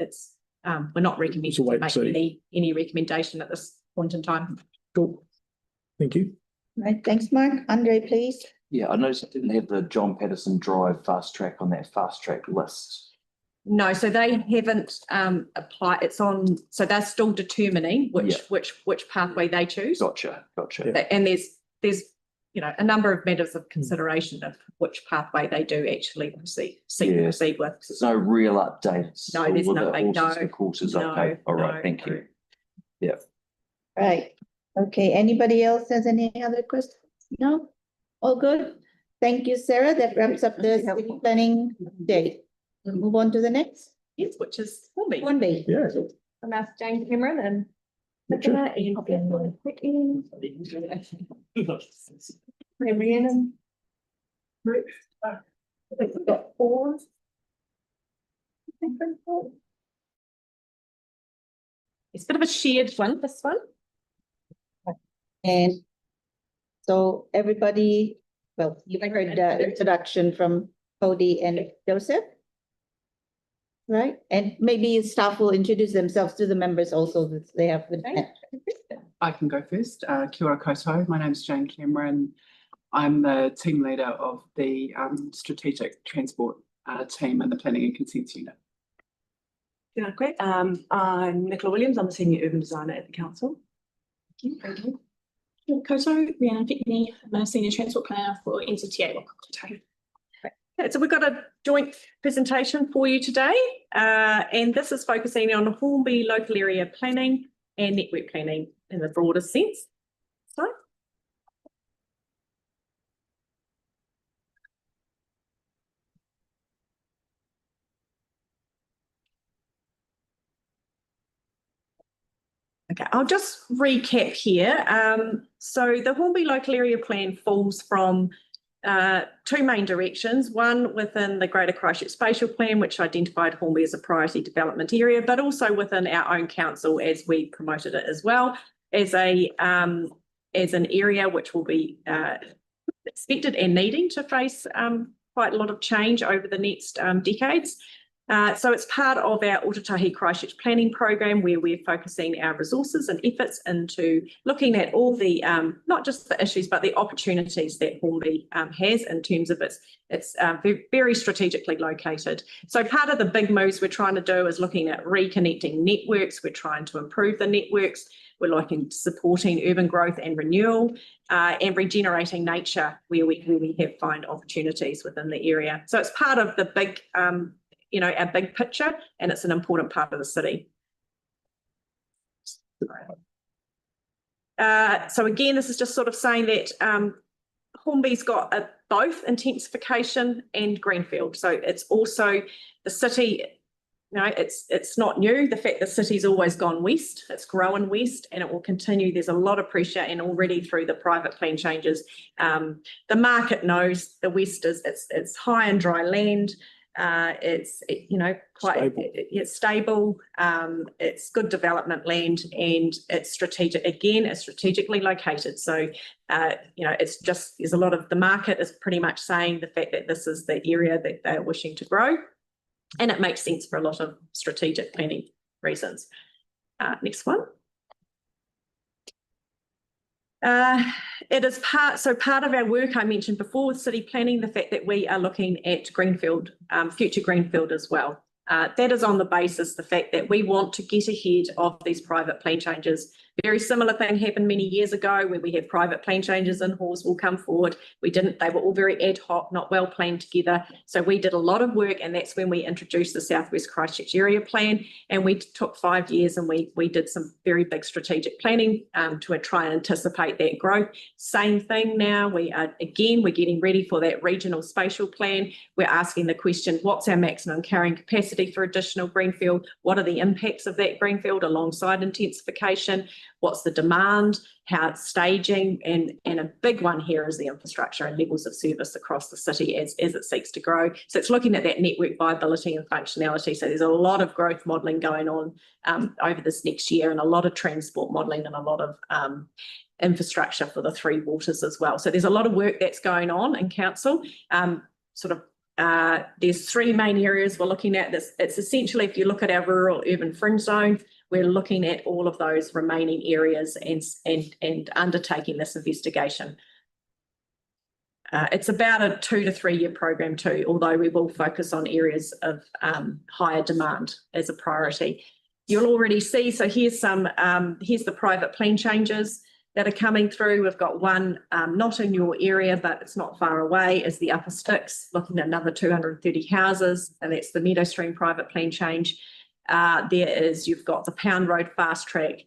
we're not recommending a wait to and make any recommendation at this point in time. Cool. Thank you. Right, thanks, Mark. Andre, please. Yeah, I noticed it didn't have the John Patterson Drive fast track on that fast track list. No, so they haven't applied. It's on. So they're still determining which pathway they choose. Gotcha. Yeah. And there's a number of matters of consideration of which pathway they do actually proceed with. So there's no real updates. No, there's All of the nothing, horses, no. The courses, No, okay. All right, no, thank you. Yeah. Right. Okay, anybody else has any other questions? No? All good? Thank you, Sarah. That wraps up the city planning day. We'll move on to the next. Yes, which is Hornby. Hornby. Yeah. I'm asked Jane Cameron and. Sure. Rhiannon. We've got four. It's a bit of a shared one, this one. And so everybody, well, you've heard the introduction from Cody and Joseph. Right? And maybe staff will introduce themselves to the members also that they have. I can go first. Kia ora koutou. My name's Jane Cameron. I'm the team leader of the strategic transport team in the planning and consents unit. Yeah, great. I'm Nicola Williams. I'm the senior urban designer at the council. Thank you. Koutou, Rhiannon Pickney. I'm a senior transport planner for NZTA Waka. Okay, so we've got a joint presentation for you today, and this is focusing on Hornby local area planning and network planning in the broader sense. So. Okay, I'll just recap here. So the Hornby local area plan falls from two main directions, one within the Greater Christchurch Spatial Plan, which identified Hornby as a priority development area, but also within our own council as we promoted it as well as an area which will be expected and needing to face quite a lot of change over the next decades. So it's part of our Otatahi Christchurch planning program where we're focusing our resources and efforts into looking at all the, not just the issues, but the opportunities that Hornby has in terms of it's very strategically located. So part of the big moves we're trying to do is looking at reconnecting networks. We're trying to improve the networks. We're looking at supporting urban growth and renewal and regenerating nature where we have find opportunities within the area. So it's part of the big our big picture, and it's an important part of the city. So again, this is just sort of saying that Hornby's got both intensification and greenfield. So it's also the city, it's not new. The fact the city's always gone west, it's growing west, and it will continue. There's a lot of pressure, and already through the private plan changes, the market knows the west it's high and dry land. It's quite Stable. It's stable, it's good development land, and it's strategic. Again, it's strategically located. So it's just there's a lot of the market is pretty much saying the fact that this is the area that they're wishing to grow, and it makes sense for a lot of strategic planning reasons. Next one. It is part of our work I mentioned before with city planning, the fact that we are looking at greenfield, future greenfield as well. That is on the basis, the fact that we want to get ahead of these private plan changes. Very similar thing happened many years ago where we had private plan changes and Halls will come forward. They were all very ad hoc, not well planned together. So we did a lot of work, and that's when we introduced the Southwest Christchurch Area Plan, and we took 5 years and we did some very big strategic planning to try and anticipate that growth. Same thing now, we're getting ready for that regional spatial plan. We're asking the question, what's our maximum carrying capacity for additional greenfield? What are the impacts of that greenfield alongside intensification? What's the demand, how it's staging, and a big one here is the infrastructure and levels of service across the city as it seeks to grow. So it's looking at that network viability and functionality. So there's a lot of growth modelling going on over this next year, and a lot of transport modelling and a lot of infrastructure for the three waters as well. So there's a lot of work that's going on in council. There's three main areas we're looking at. It's essentially, if you look at our rural urban fringe zone, we're looking at all of those remaining areas and undertaking this investigation. It's about a 2 to 3 year program too, although we will focus on areas of higher demand as a priority. You'll already see, so here's the private plan changes that are coming through. We've got one not in your area, but it's not far away, is the Upper Styx, looking at another 230 houses, and that's the Meadow Stream private plan change. You've got the Pound Road fast track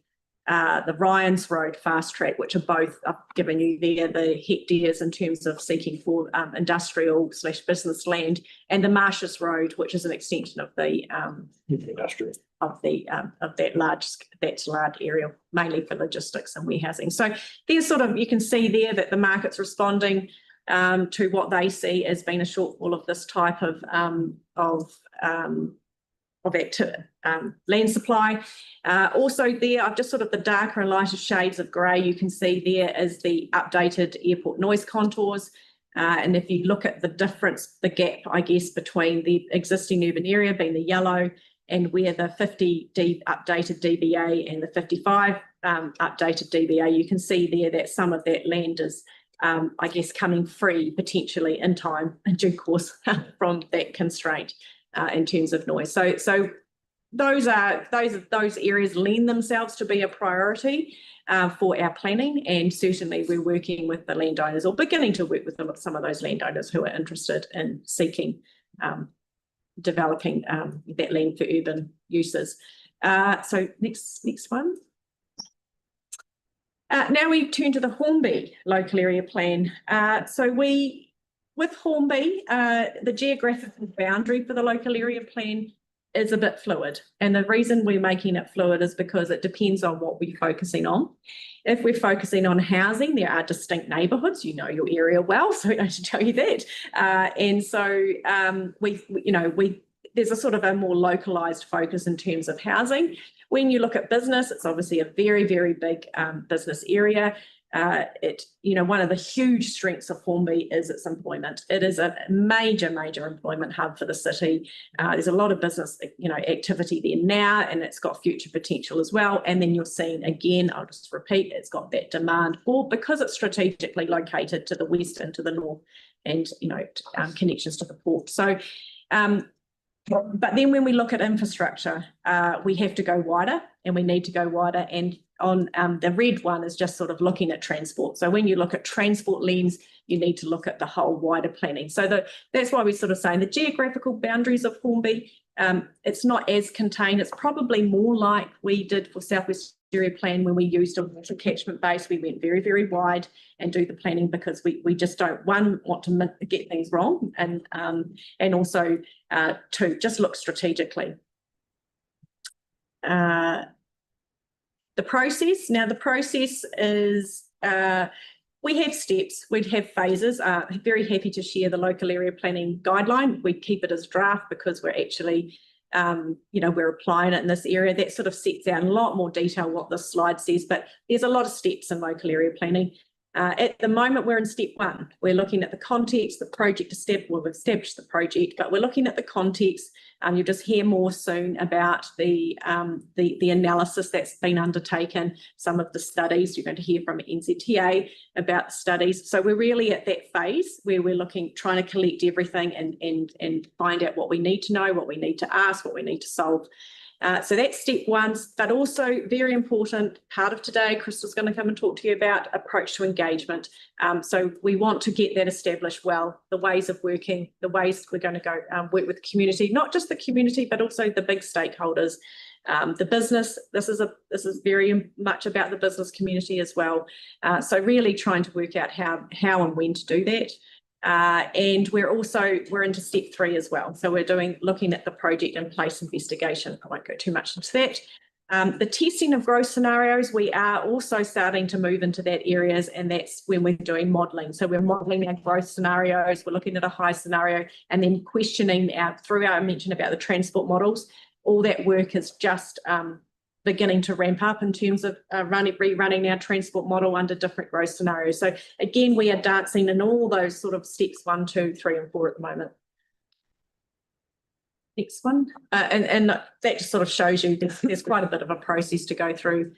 the Ryan's Road fast track, which are both, I've given you there the hectares in terms of seeking for industrial/business land, and the Marshes Road, which is an extension of the Industrial. of that large area, mainly for logistics and warehousing. So there's sort of, you can see there that the market's responding to what they see as being a shortfall of this type of land supply. Also there, I've just sort of the darker and lighter shades of grey, you can see there is the updated airport noise contours. And if you look at the difference, the gap, I guess, between the existing urban area being the yellow and where the 50 updated DBA and the 55 updated DBA, you can see there that some of that land is, I guess, coming free potentially in time, in due course, from that constraint in terms of noise. So those areas lend themselves to be a priority for our planning, and certainly we're working with the landowners, or beginning to work with some of those landowners who are interested in seeking developing that land for urban uses. So next one. Now we turn to the Hornby local area plan. With Hornby, the geographical boundary for the local area plan is a bit fluid. And the reason we're making it fluid is because it depends on what we're focusing on. If we're focusing on housing, there are distinct neighbourhoods. You know your area well, so I should tell you that. And so there's a sort of a more localised focus in terms of housing. When you look at business, it's obviously a very, very big business area. One of the huge strengths of Hornby is its employment. It is a major employment hub for the city. There's a lot of business, activity there now, and it's got future potential as well. And then you're seeing, again, I'll just repeat, it's got that demand because it's strategically located to the west and to the north, and connections to the port. So, but then when we look at infrastructure, we have to go wider, and we need to go wider. And on the red one is just sort of looking at transport. So when you look at transport lens, you need to look at the whole wider planning. So that's why we're sort of saying the geographical boundaries of Hornby, it's not as contained. It's probably more like we did for South West Area Plan when we used a water catchment base. We went very, very wide and do the planning because we just don't, one, want to get things wrong, and also two, just look strategically. The process is, we have steps, we'd have phases. Very happy to share the local area planning guideline. We keep it as draft because we're actually, we're applying it in this area. That sort of sets out in a lot more detail what this slide says, but there's a lot of steps in local area planning. At the moment, we're in step one. We're looking at the context, the project we've established the project, but we're looking at the context. You'll just hear more soon about the analysis that's been undertaken, some of the studies. You're going to hear from NZTA about the studies. So we're really at that phase where we're trying to collect everything and find out what we need to know, what we need to ask, what we need to solve. So that's step one, but also very important part of today, Crystal's going to come and talk to you about approach to engagement. So we want to get that established well, the ways of working, the ways we're going to go work with the community, not just the community, but also the big stakeholders. The business, this is very much about the business community as well. So really trying to work out how and when to do that. And we're into step three as well. So we're looking at the project in place investigation. I won't go too much into that. The testing of growth scenarios, we are also starting to move into that areas, and that's when we're doing modelling. So we're modelling our growth scenarios, we're looking at a high scenario, and then questioning I mentioned about the transport models. All that work is just beginning to ramp up in terms of rerunning our transport model under different growth scenarios. So again, we are dancing in all those sort of steps 1, 2, 3, and 4 at the moment. Next one. And that just sort of shows you there's quite a bit of a process to go through.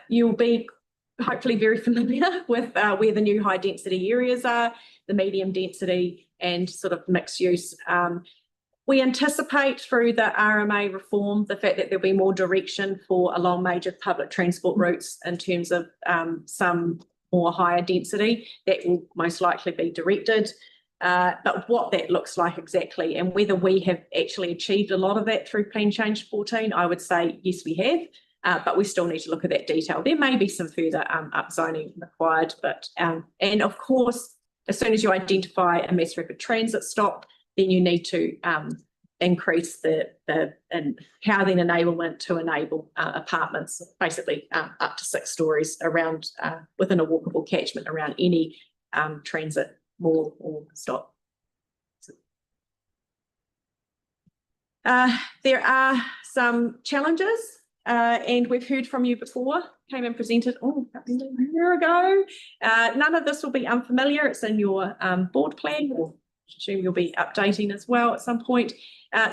You'll be hopefully very familiar with where the new high density areas are, the medium density and sort of mixed use. We anticipate through the RMA reform the fact that there'll be more direction along major public transport routes in terms of some more higher density that will most likely be directed. But what that looks like exactly and whether we have actually achieved a lot of that through Plan Change 14, I would say yes, we have. but we still need to look at that detail. There may be some further upzoning required, but and of course, as soon as you identify a mass rapid transit stop, then you need to increase the housing enablement to enable apartments, basically up to 6 stories around within a walkable catchment around any transit mall or stop. There are some challenges, and we've heard from you before, came and presented a year ago. None of this will be unfamiliar. It's in your board plan, or I assume you'll be updating as well at some point.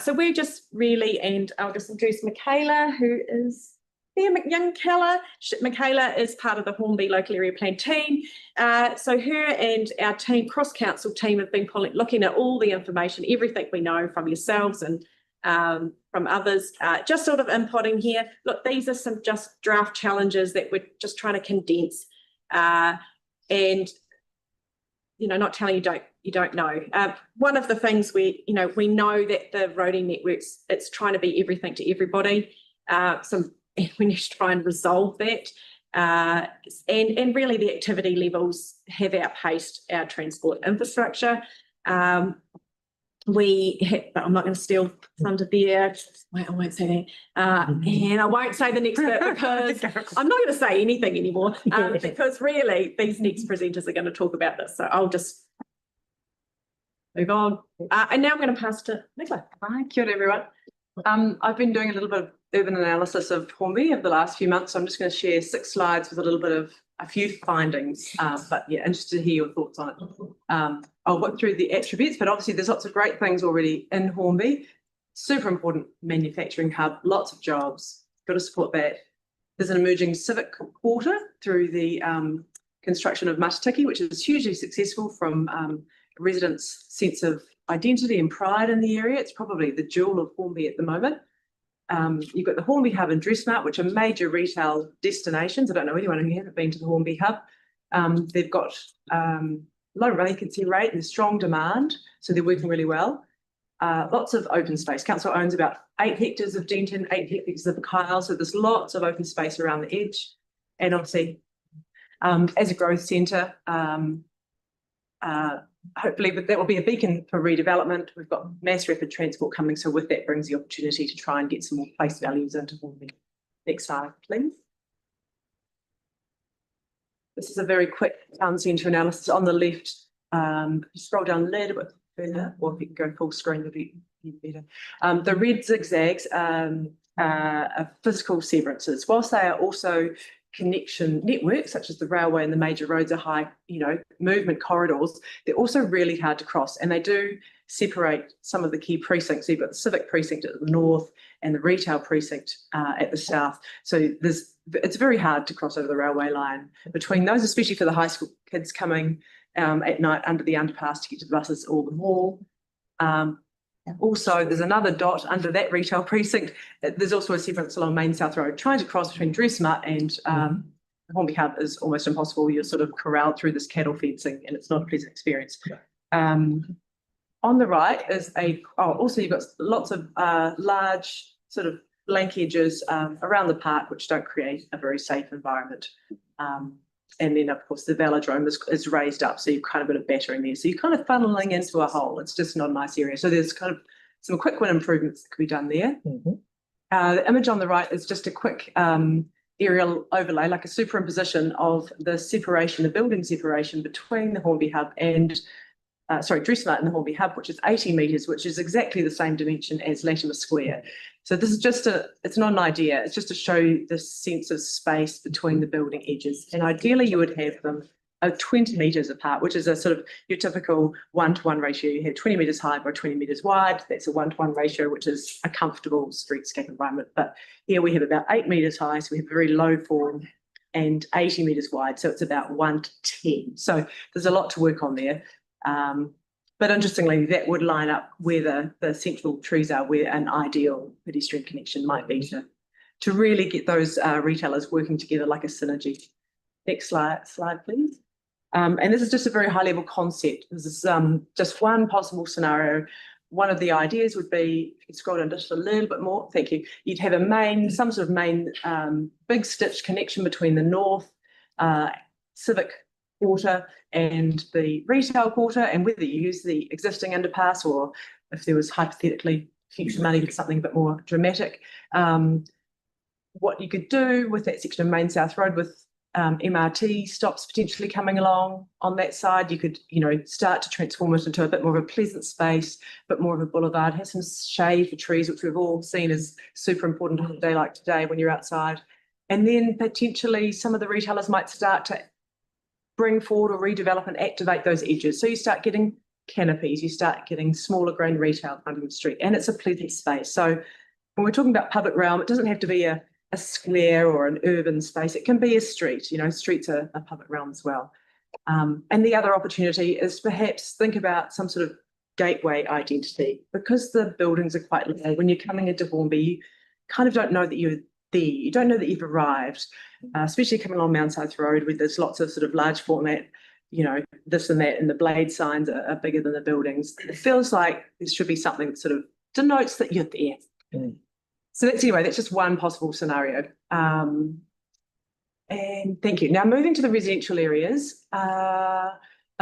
So we're just really, and I'll just introduce Michaela, who is there, young Keller. Michaela is part of the Hornby Local Area Plan team. So her and our team, cross-council team, have been looking at all the information, everything we know from yourselves and from others, just sort of inputting here. Look, these are some just draft challenges that we're just trying to condense, and not telling you don't know. One of the things we know that the roading networks, it's trying to be everything to everybody. We need to try and resolve that, and really the activity levels have outpaced our transport infrastructure. But I'm not going to steal thunder there. Wait, I won't say that. And I won't say the next bit because I'm not going to say anything anymore, because really these next presenters are going to talk about this. So I'll just move on. And now I'm going to pass to Nicola. Hi, kia ora everyone. I've been doing a little bit of urban analysis of Hornby over the last few months, so I'm just going to share 6 slides with a few findings, but yeah, interested to hear your thoughts on it. I'll work through the attributes, but obviously there's lots of great things already in Hornby. Super important manufacturing hub, lots of jobs, got to support that. There's an emerging civic quarter through the construction of Matatiki, which is hugely successful from residents' sense of identity and pride in the area. It's probably the jewel of Hornby at the moment. You've got the Hornby Hub and Dressmart, which are major retail destinations. I don't know anyone who hasn't been to the Hornby Hub. They've got low vacancy rate and strong demand, so they're working really well. Lots of open space. Council owns about 8 hectares of Denton, 8 hectares of Kyle, so there's lots of open space around the edge. And obviously, as a growth centre, hopefully that will be a beacon for redevelopment. We've got mass rapid transport coming, so with that brings the opportunity to try and get some more place values into Hornby. Next slide, please. This is a very quick town centre analysis. On the left, scroll down a little bit further, or if you can go full screen, it'll be better. The red zigzags are physical severances. Whilst they are also connection networks, such as the railway and the major roads are high, movement corridors, they're also really hard to cross, and they do separate some of the key precincts. So you've got the civic precinct at the north and the retail precinct at the south. So it's very hard to cross over the railway line between those, especially for the high school kids coming at night under the underpass to get to the buses or the mall. Also, there's another dot under that retail precinct. There's also a severance along Main South Road. Trying to cross between Dressmart and Hornby Hub is almost impossible. You're sort of corralled through this cattle fencing, and it's not a pleasant experience. On the right is also you've got lots of large sort of blank edges around the park, which don't create a very safe environment. And then, of course, the velodrome is raised up, so you've kind of got a battering there. So you're kind of funneling into a hole. It's just not a nice area. So there's kind of some quick win improvements that could be done there. The image on the right is just a quick aerial overlay, like a superimposition of the separation, the building separation between the Hornby Hub and Dressmart and the Hornby Hub, which is 80 metres, which is exactly the same dimension as Latimer Square. So this is just it's not an idea, it's just to show you the sense of space between the building edges. And ideally you would have them 20 metres apart, which is a sort of your typical 1-to-1 ratio. You have 20 metres high by 20 metres wide. That's a 1-to-1 ratio, which is a comfortable streetscape environment. But here we have about 8 metres high, so we have a very low form, and 80 metres wide, so it's about 1-to-10. So there's a lot to work on there. But interestingly, that would line up where the central trees are, where an ideal pedestrian connection might be to really get those retailers working together like a synergy. Next slide, please. And this is just a very high level concept. This is just one possible scenario one of the ideas would be, if you scroll down just a little bit more, thank you, you'd have some sort of main big stitch connection between the north civic quarter and the retail quarter, and whether you use the existing underpass or if there was hypothetically future money for something a bit more dramatic. What you could do with that section of Main South Road with MRT stops potentially coming along on that side, you could, start to transform it into a bit more of a pleasant space, a bit more of a boulevard, have some shade for trees, which we've all seen as super important on a day like today when you're outside. And then potentially some of the retailers might start to bring forward or redevelop and activate those edges. So you start getting canopies, you start getting smaller grain retail under the street, and it's a pleasant space. So when we're talking about public realm, it doesn't have to be a square or an urban space. It can be a street, streets are a public realm as well. And the other opportunity is perhaps think about some sort of gateway identity. Because the buildings are quite low, when you're coming into Hornby, you kind of don't know that you're there. You don't know that you've arrived, especially coming along Mount South Road where there's lots of sort of large format, this and that, and the blade signs are bigger than the buildings. It feels like there should be something that sort of denotes that you're there. Mm. So that's just one possible scenario. And thank you. Now moving to the residential areas, a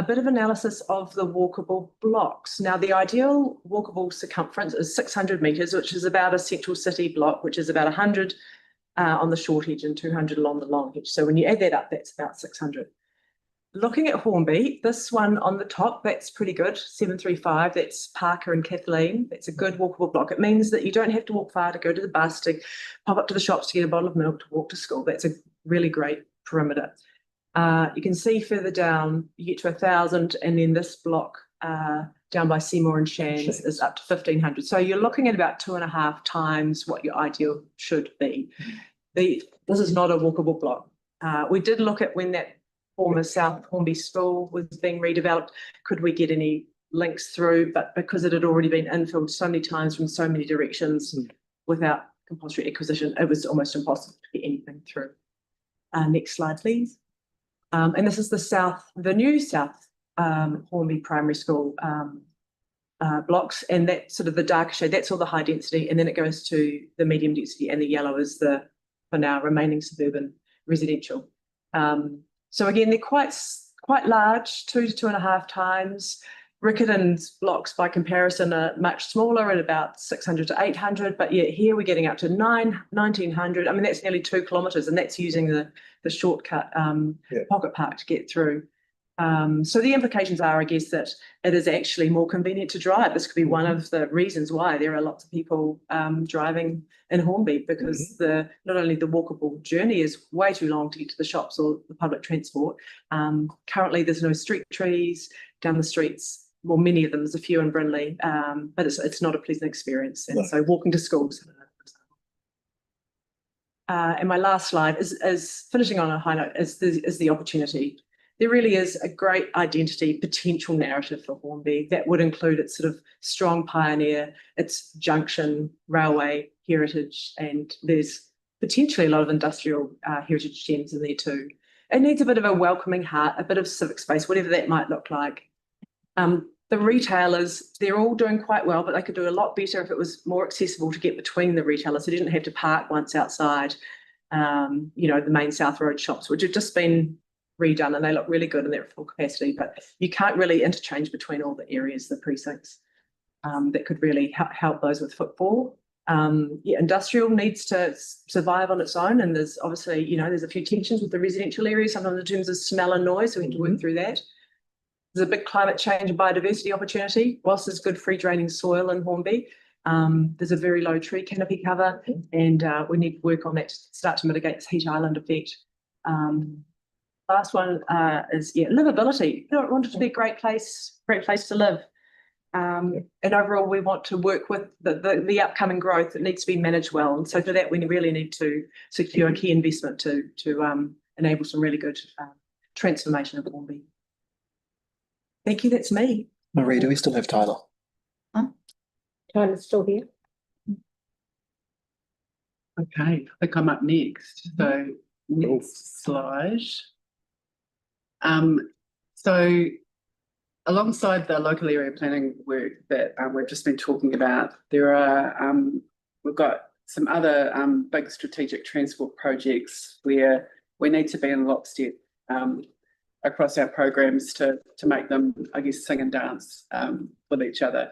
bit of analysis of the walkable blocks. Now the ideal walkable circumference is 600 metres, which is about a central city block, which is about 100 on the short edge and 200 along the long edge. So when you add that up, that's about 600. Looking at Hornby, this one on the top, that's pretty good, 735, that's Parker and Kathleen. That's a good walkable block. It means that you don't have to walk far to go to the bus, to pop up to the shops to get a bottle of milk, to walk to school. That's a really great perimeter. You can see further down, you get to 1,000, and then this block down by Seymour and Shands is up to 1,500. So you're looking at about 2.5 times what your ideal should be. This is not a walkable block. We did look at when that former South Hornby School was being redeveloped, could we get any links through? But because it had already been infilled so many times from so many directions without compulsory acquisition, it was almost impossible to get anything through. Next slide, please. And this is the new South Hornby Primary School blocks, and that's sort of the darker shade, that's all the high density, and then it goes to the medium density, and the yellow is the, for now, remaining suburban residential. So again, they're quite large, 2 to 2.5 times. Riccarton's blocks, by comparison, are much smaller at about 600 to 800, but yeah, here we're getting up to 1,900. I mean, that's nearly 2 kilometres, and that's using the shortcut pocket park to get through. So the implications are, I guess, that it is actually more convenient to drive. This could be one of the reasons why there are lots of people driving in Hornby, because not only the walkable journey is way too long to get to the shops or the public transport. Currently, there's no street trees down the streets. Well, many of them, there's a few in Brinley, but it's not a pleasant experience. And so walking to schools. And my last slide is finishing on a high note, is the opportunity. There really is a great identity potential narrative for Hornby that would include its sort of strong pioneer, its junction, railway heritage, and there's potentially a lot of industrial heritage gems in there too. It needs a bit of a welcoming heart, a bit of civic space, whatever that might look like. The retailers, they're all doing quite well, but they could do a lot better if it was more accessible to get between the retailers. So you didn't have to park once outside, the main South Road shops, which have just been redone and they look really good and they're at full capacity, but you can't really interchange between all the areas, the precincts, that could really help those with footfall. Industrial needs to survive on its own, and there's obviously, there's a few tensions with the residential areas, sometimes in terms of smell and noise, so we have to work through that. There's a big climate change and biodiversity opportunity. Whilst there's good free draining soil in Hornby, there's a very low tree canopy cover, and we need to work on that to start to mitigate this heat island effect. Last one is livability. We want it to be a great place to live. And overall, we want to work with the upcoming growth. It needs to be managed well, and so for that, we really need to secure key investment to enable some really good transformation of Hornby. Thank you. That's me. Marie, do we still have Tyler? Tyler's still here. Okay, I think I'm up next. So next slide. So alongside the local area planning work that we've just been talking about, there are we've got some other big strategic transport projects where we need to be in lockstep across our programs to make them, I guess, sing and dance with each other.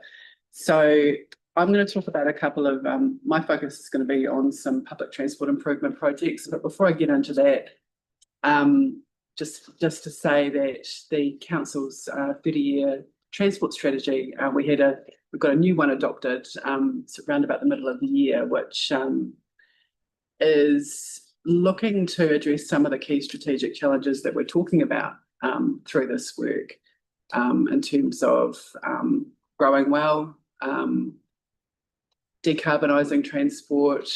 So I'm going to talk about a couple of, my focus is going to be on some public transport improvement projects. But before I get into that, just to say that the council's 30-year transport strategy, we've got a new one adopted around about the middle of the year, which is looking to address some of the key strategic challenges that we're talking about through this work in terms of growing well, decarbonising transport,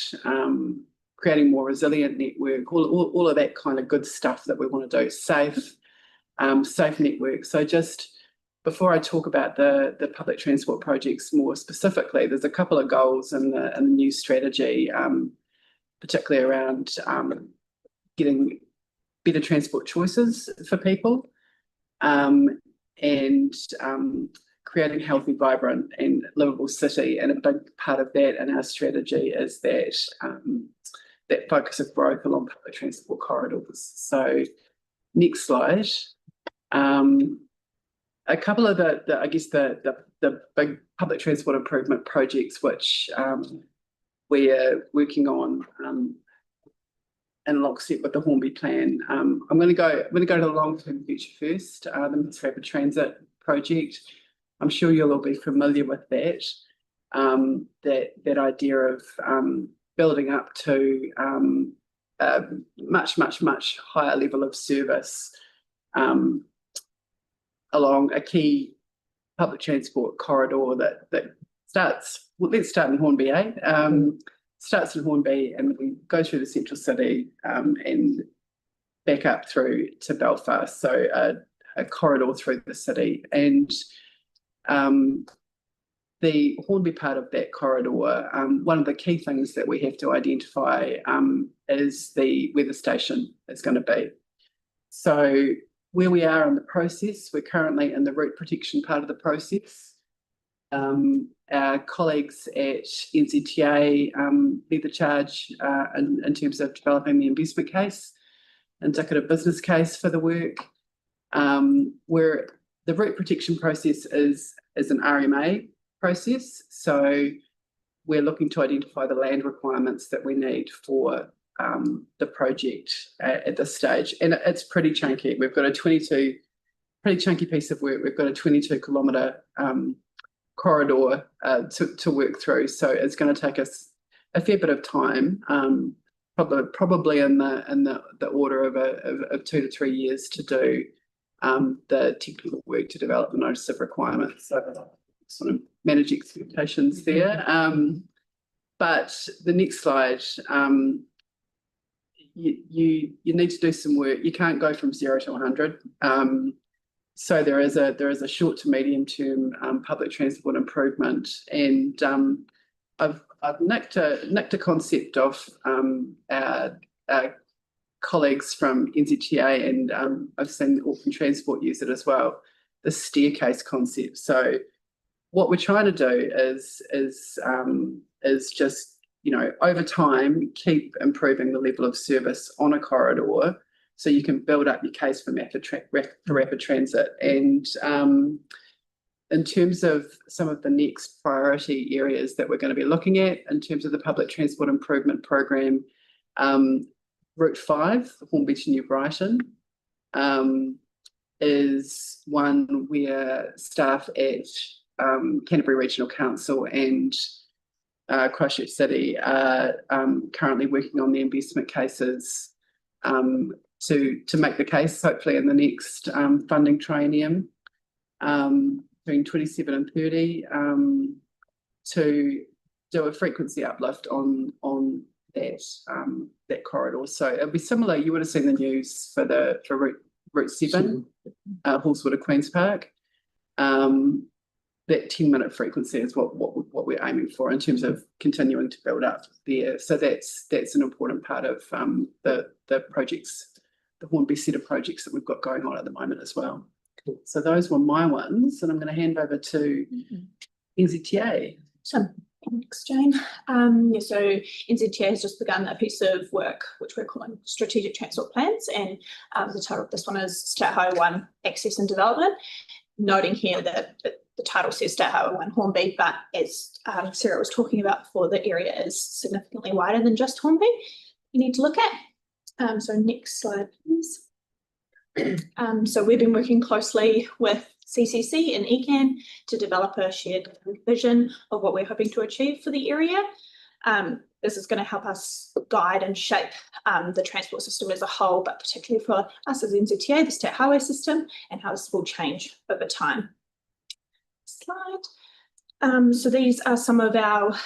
creating more resilient network, all of that kind of good stuff that we want to do, safe network. So just before I talk about the public transport projects more specifically, there's a couple of goals in the new strategy, particularly around getting better transport choices for people and creating a healthy, vibrant and livable city. And a big part of that in our strategy is that that focus of growth along public transport corridors. So next slide. A couple of the big public transport improvement projects which we're working on in lockstep with the Hornby plan. I'm going to go to the long-term future first, the Mass Rapid Transit project. I'm sure you'll all be familiar with that. That idea of building up to a much higher level of service along a key public transport corridor that starts. Well, let's start in Hornby, starts in Hornby and we go through the central city and back up through to Belfast. So a corridor through the city, and the Hornby part of that corridor, one of the key things that we have to identify is where the station is going to be. So where we are in the process, we're currently in the route protection part of the process. Our colleagues at NZTA lead the charge in terms of developing the investment case, indicative business case for the work. Where the route protection process is an RMA process, so we're looking to identify the land requirements that we need for the project at this stage, and it's pretty chunky. We've got a pretty chunky piece of work. We've got a 22-kilometre corridor to work through, so it's going to take us a fair bit of time, probably in the order of 2 to 3 years to do the technical work to develop the notice of requirements. So sort of manage expectations there. But the next slide, you need to do some work. You can't go from 0 to 100. So there is a short to medium term public transport improvement, and I've nicked a concept of our colleagues from NZTA, and I've seen Auckland Transport use it as well, the staircase concept. So what we're trying to do is just, over time, keep improving the level of service on a corridor so you can build up your case for rapid transit. And in terms of some of the next priority areas that we're going to be looking at in terms of the public transport improvement program, Route 5, Hornby to New Brighton, is one where staff at Canterbury Regional Council and Christchurch City are currently working on the investment cases to make the case, hopefully in the next funding triennium between 27 and 30, to do a frequency uplift on that corridor. So it'll be similar. You would have seen the news for Route 7, Halswell to Queen's Park. That 10-minute frequency is what we're aiming for in terms of continuing to build up there. So that's an important part of the projects, the Hornby set of projects that we've got going on at the moment as well. So those were my ones, and I'm going to hand over to NZTA. So, thanks, Jane. So NZTA has just begun a piece of work which we're calling Strategic Transport Plans, and the title of this one is State Highway 1 Access and Development. Noting here that the title says State Highway 1 Hornby, but as Sarah was talking about before, the area is significantly wider than just Hornby. You need to look at. So next slide, please. So we've been working closely with CCC and ECAN to develop a shared vision of what we're hoping to achieve for the area. This is going to help us guide and shape the transport system as a whole, but particularly for us as NZTA, the state highway system, and how this will change over time. Slide. So these are some of our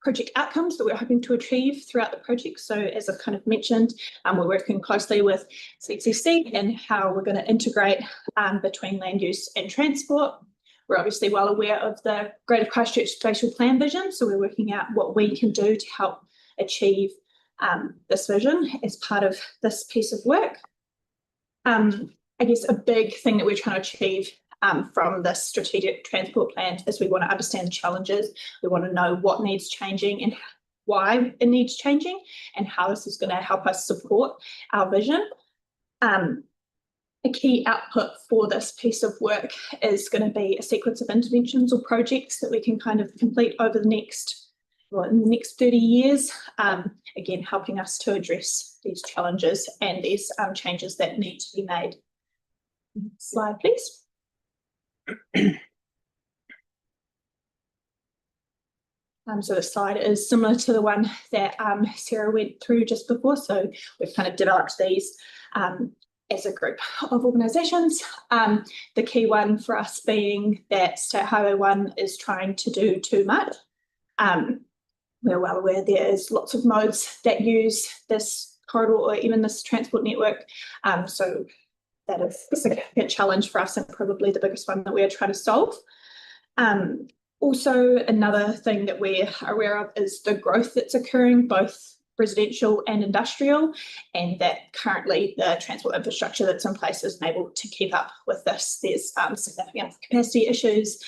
project outcomes that we're hoping to achieve throughout the project. So as I've kind of mentioned, we're working closely with CCC and how we're going to integrate between land use and transport. We're obviously well aware of the Greater Christchurch Spatial Plan vision, so we're working out what we can do to help achieve this vision as part of this piece of work. I guess a big thing that we're trying to achieve from this strategic transport plan is we want to understand the challenges. We want to know what needs changing and why it needs changing and how this is going to help us support our vision. A key output for this piece of work is going to be a sequence of interventions or projects that we can kind of complete over the next, in the next 30 years, again, helping us to address these challenges and these changes that need to be made. Next slide, please. So the slide is similar to the one that Sarah went through just before. So we've kind of developed these as a group of organisations. The key one for us being that State Highway 1 is trying to do too much. We're well aware there's lots of modes that use this corridor or even this transport network. So that is a significant challenge for us and probably the biggest one that we're trying to solve. Also, another thing that we're aware of is the growth that's occurring, both residential and industrial, and that currently the transport infrastructure that's in place isn't able to keep up with this. There's significant capacity issues,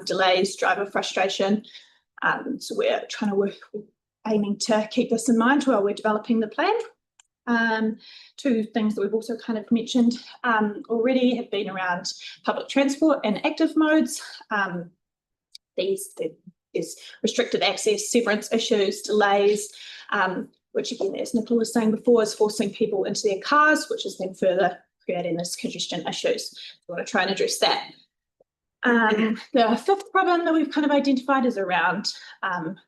delays, driver frustration. So we're trying to work, aiming to keep this in mind while we're developing the plan. Two things that we've also kind of mentioned already have been around public transport and active modes. There's restricted access, severance issues, delays, which again, as Nicola was saying before, is forcing people into their cars, which is then further creating this congestion issues. We want to try and address that. The fifth problem that we've kind of identified is around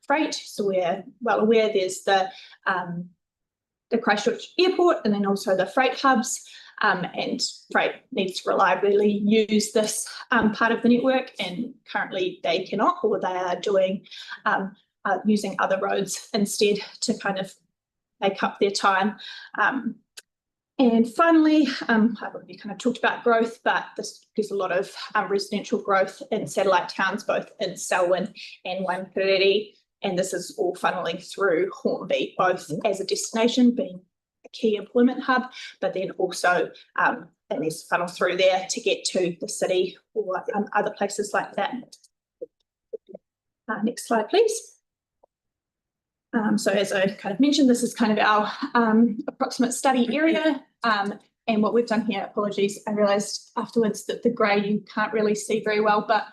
freight. So we're well aware there's the Christchurch Airport and then also the freight hubs, and freight needs to reliably use this part of the network, and currently they cannot, or they are doing using other roads instead to kind of make up their time. And finally, I've already kind of talked about growth, but there's a lot of residential growth in satellite towns, both in Selwyn and Waipuna, and this is all funneling through Hornby, both as a destination, being a key employment hub, but then also it needs to funnel through there to get to the city or other places like that. Next slide, please. So as I kind of mentioned, this is kind of our approximate study area. And what we've done here, apologies, I realised afterwards that the grey you can't really see very well, but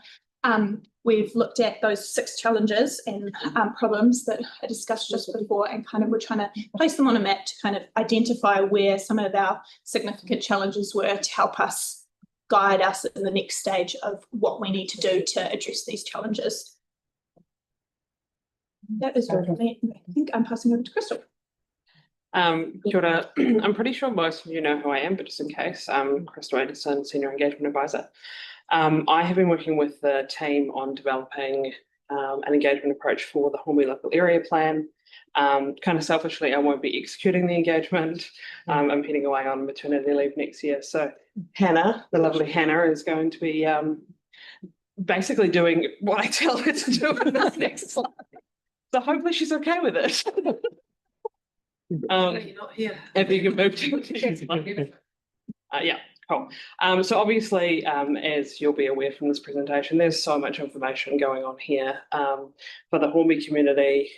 we've looked at those 6 challenges and problems that I discussed just before, and kind of we're trying to place them on a map to kind of identify where some of our significant challenges were to help us guide us in the next stage of what we need to do to address these challenges. That is all. I think I'm passing over to Crystal. Kia ora. I'm pretty sure most of you know who I am, but just in case, Crystal Anderson, Senior Engagement Advisor. I have been working with the team on developing an engagement approach for the Hornby Local Area Plan. Kind of selfishly, I won't be executing the engagement. I'm heading away on maternity leave next year. So Hannah, the lovely Hannah, is going to be basically doing what I tell her to do in this next slide. So hopefully she's okay with it. You're not here. If you can move to yeah. Cool. So obviously, as you'll be aware from this presentation, there's so much information going on here. For the Hornby community,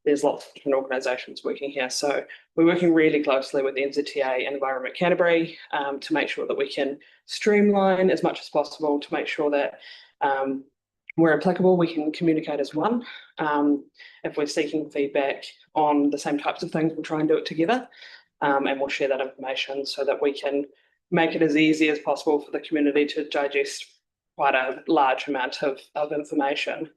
there's lots of different organisations working here. So we're working really closely with the NZTA and Environment Canterbury to make sure that we can streamline as much as possible to make sure that where applicable, we can communicate as one. If we're seeking feedback on the same types of things, we'll try and do it together. And we'll share that information so that we can make it as easy as possible for the community to digest quite a large amount of information.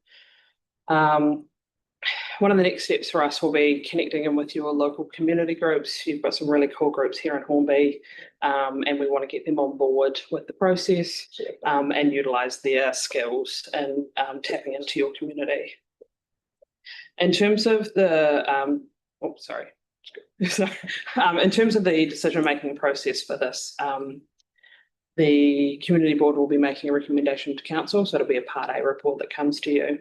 One of the next steps for us will be connecting in with your local community groups. You've got some really cool groups here in Hornby, and we want to get them on board with the process and utilise their skills and tapping into your community. In terms of the, in terms of the decision-making process for this, the community board will be making a recommendation to council, so it'll be a Part A report that comes to you.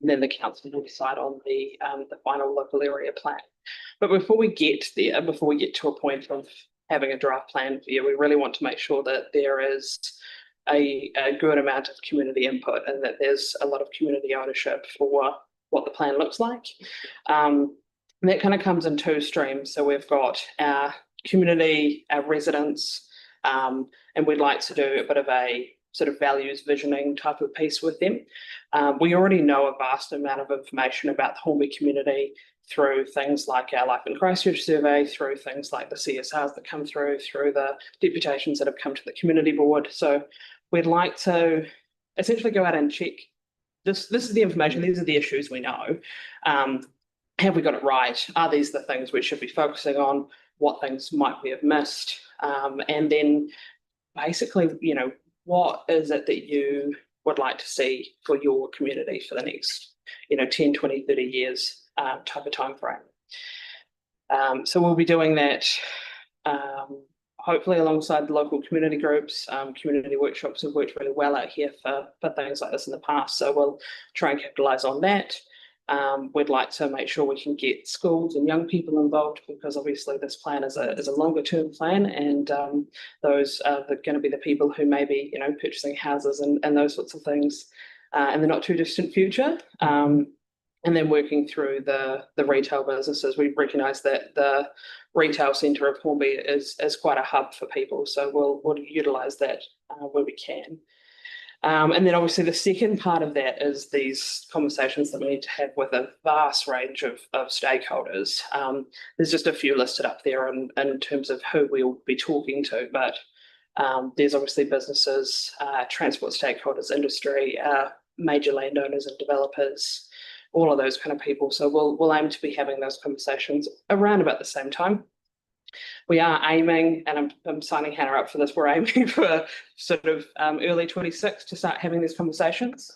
And then the council will decide on the final local area plan. But before we get there, before we get to a point of having a draft plan for you, we really want to make sure that there is a good amount of community input and that there's a lot of community ownership for what the plan looks like. And that kind of comes in two streams. So we've got our community, our residents, and we'd like to do a bit of a sort of values visioning type of piece with them. We already know a vast amount of information about the Hornby community through things like our Life in Christchurch survey, through things like the CSRs that come through the deputations that have come to the community board. So we'd like to essentially go out and check, this is the information, these are the issues we know. Have we got it right? Are these the things we should be focusing on? What things might we have missed? And then basically, you know, what is it that you would like to see for your community for the next, 10, 20, 30 years type of time frame? So we'll be doing that hopefully alongside the local community groups. Community workshops have worked really well out here for things like this in the past, so we'll try and capitalise on that. We'd like to make sure we can get schools and young people involved, because obviously this plan is a longer term plan, and those are going to be the people who may be purchasing houses and those sorts of things in the not too distant future. And then working through the retail businesses, we recognise that the retail centre of Hornby is quite a hub for people, so we'll utilise that where we can. And then obviously the second part of that is these conversations that we need to have with a vast range of stakeholders. There's just a few listed up there in terms of who we'll be talking to, but there's obviously businesses, transport stakeholders, industry, major landowners and developers, all of those kind of people. So we'll aim to be having those conversations around about the same time. We are aiming, and I'm signing Hannah up for this, we're aiming for sort of early 26 to start having these conversations.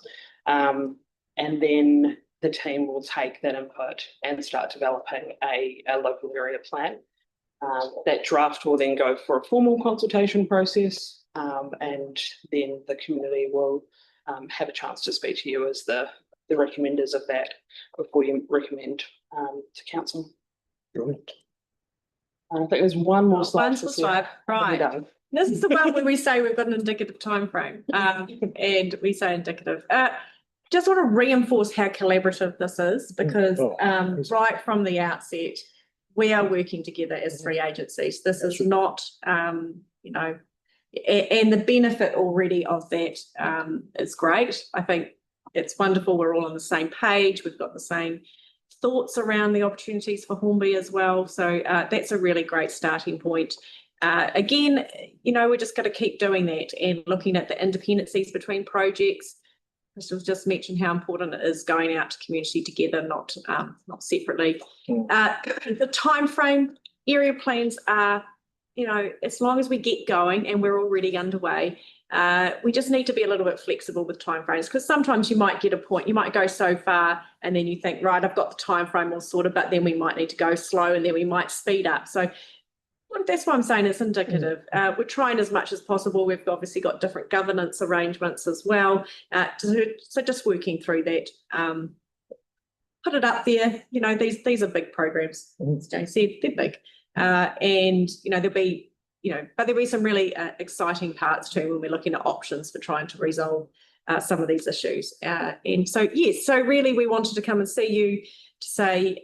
And then the team will take that input and start developing a local area plan. That draft will then go for a formal consultation process, and then the community will have a chance to speak to you as the recommenders of that before you recommend to council. Brilliant. I think there's one more slide. Right. This is the one where we say we've got an indicative time frame, and we say indicative. Just want to reinforce how collaborative this is, because right from the outset, we are working together as three agencies. This is not, and the benefit already of that is great. I think it's wonderful. We're all on the same page. We've got the same thoughts around the opportunities for Hornby as well. So that's a really great starting point. Again, we're just going to keep doing that and looking at the independencies between projects. Crystal's just mentioned how important it is going out to community together, not separately. The time frame, area plans are, as long as we get going, and we're already underway, we just need to be a little bit flexible with timeframes, because sometimes you might get a point, you might go so far and then you think, right, I've got the time frame all sorted, but then we might need to go slow and then we might speed up. So that's why I'm saying it's indicative. We're trying as much as possible. We've obviously got different governance arrangements as well. So just working through that. Put it up there. These are big programs. As Jane said, they're big. And there'll be but there'll be some really exciting parts too when we're looking at options for trying to resolve some of these issues. And so, yes, so really we wanted to come and see you to say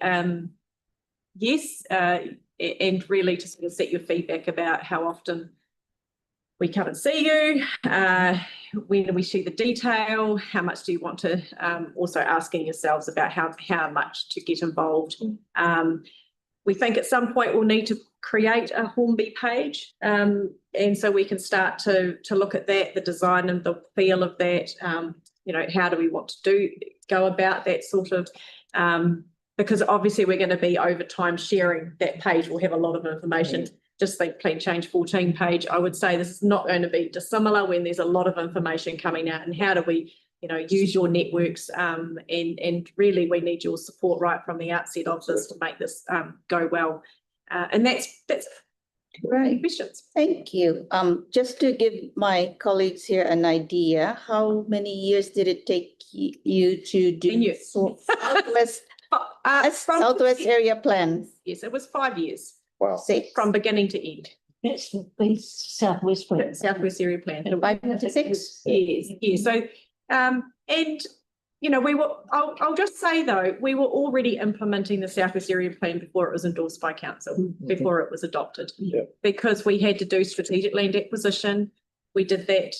yes, and really to sort of set your feedback about how often we come and see you, when we see the detail, how much do you want to, also asking yourselves about how much to get involved. We think at some point we'll need to create a Hornby page, and so we can start to look at that, the design and the feel of that. How do we want to go about that sort of, because obviously we're going to be over time sharing that page. We'll have a lot of information. Just think Plan Change 14 page. I would say this is not going to be dissimilar when there's a lot of information coming out, and how do we use your networks, and really we need your support right from the outset of this to make this go well. And that's Right. questions. Thank you. Just to give my colleagues here an idea, how many years did it take you to do 10 years. Southwest From Southwest area plan? Yes, it was 5 years. Wow. From beginning to end. That's the Southwest plan. Southwest area plan. 5 to 6? Yes, yes. So, and we were, I'll just say though, we were already implementing the Southwest area plan before it was endorsed by council, before it was adopted. Yeah. Because we had to do strategic land acquisition. We did that.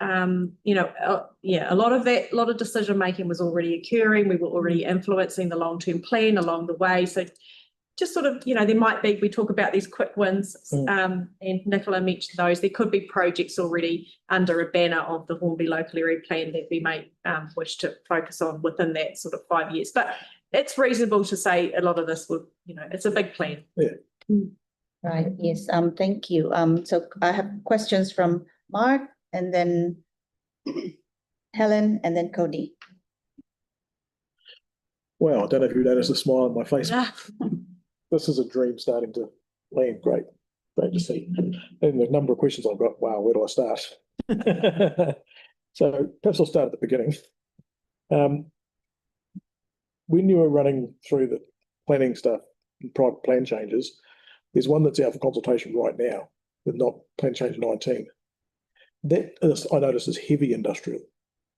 A lot of decision making was already occurring. We were already influencing the long-term plan along the way. So just sort of, there might be, we talk about these quick wins, and Nicola mentioned those. There could be projects already under a banner of the Hornby Local Area Plan that we may wish to focus on within that sort of 5 years. But it's reasonable to say a lot of this would, it's a big plan. Yeah. Right, yes, thank you. So I have questions from Mark, and then Helen, and then Cody. Wow, I don't know if you noticed the smile on my face. This is a dream starting to land. Great to see. And the number of questions I've got, wow, where do I start? So perhaps I'll start at the beginning. When you were running through the planning stuff, private plan changes, there's one that's out for consultation right now, but not Plan Change 19. That is, I notice, is heavy industrial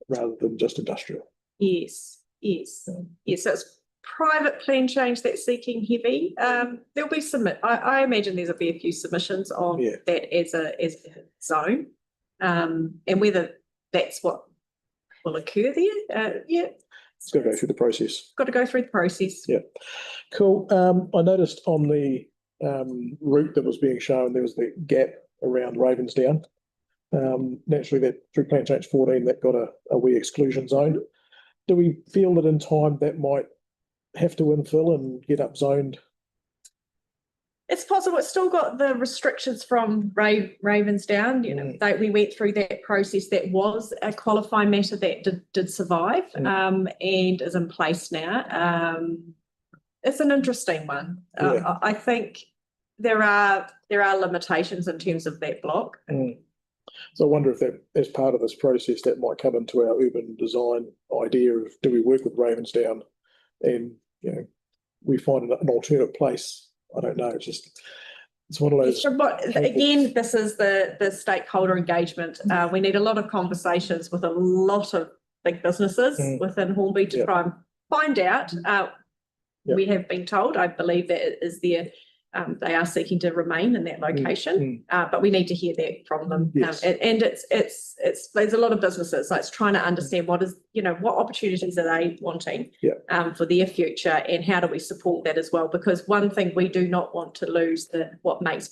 rather than just industrial. Yes. So it's private plan change that's seeking heavy. There'll be I imagine there's a fair few submissions on that as a zone, and whether that's what will occur there. It's got to go through the process. Got to go through the process. Yeah, cool. I noticed on the route that was being shown, there was the gap around Ravensdown. Naturally, that through Plan Change 14, that got a wee exclusion zone. Do we feel that in time that might have to infill and get upzoned? It's possible. It's still got the restrictions from Ravensdown. We went through that process. That was a qualifying matter that did survive, and is in place now. It's an interesting one. I think there are limitations in terms of that block. So I wonder if that, as part of this process, that might come into our urban design idea of, do we work with Ravensdown and, we find an alternate place? I don't know. It's one of those. Again, this is the stakeholder engagement. We need a lot of conversations with a lot of big businesses within Hornby to try and find out. We have been told, I believe that it is there. They are seeking to remain in that location, but we need to hear that from them. Yes. And there's a lot of businesses, so it's trying to understand what opportunities are they wanting for their future, and how do we support that as well? Because one thing we do not want to lose what makes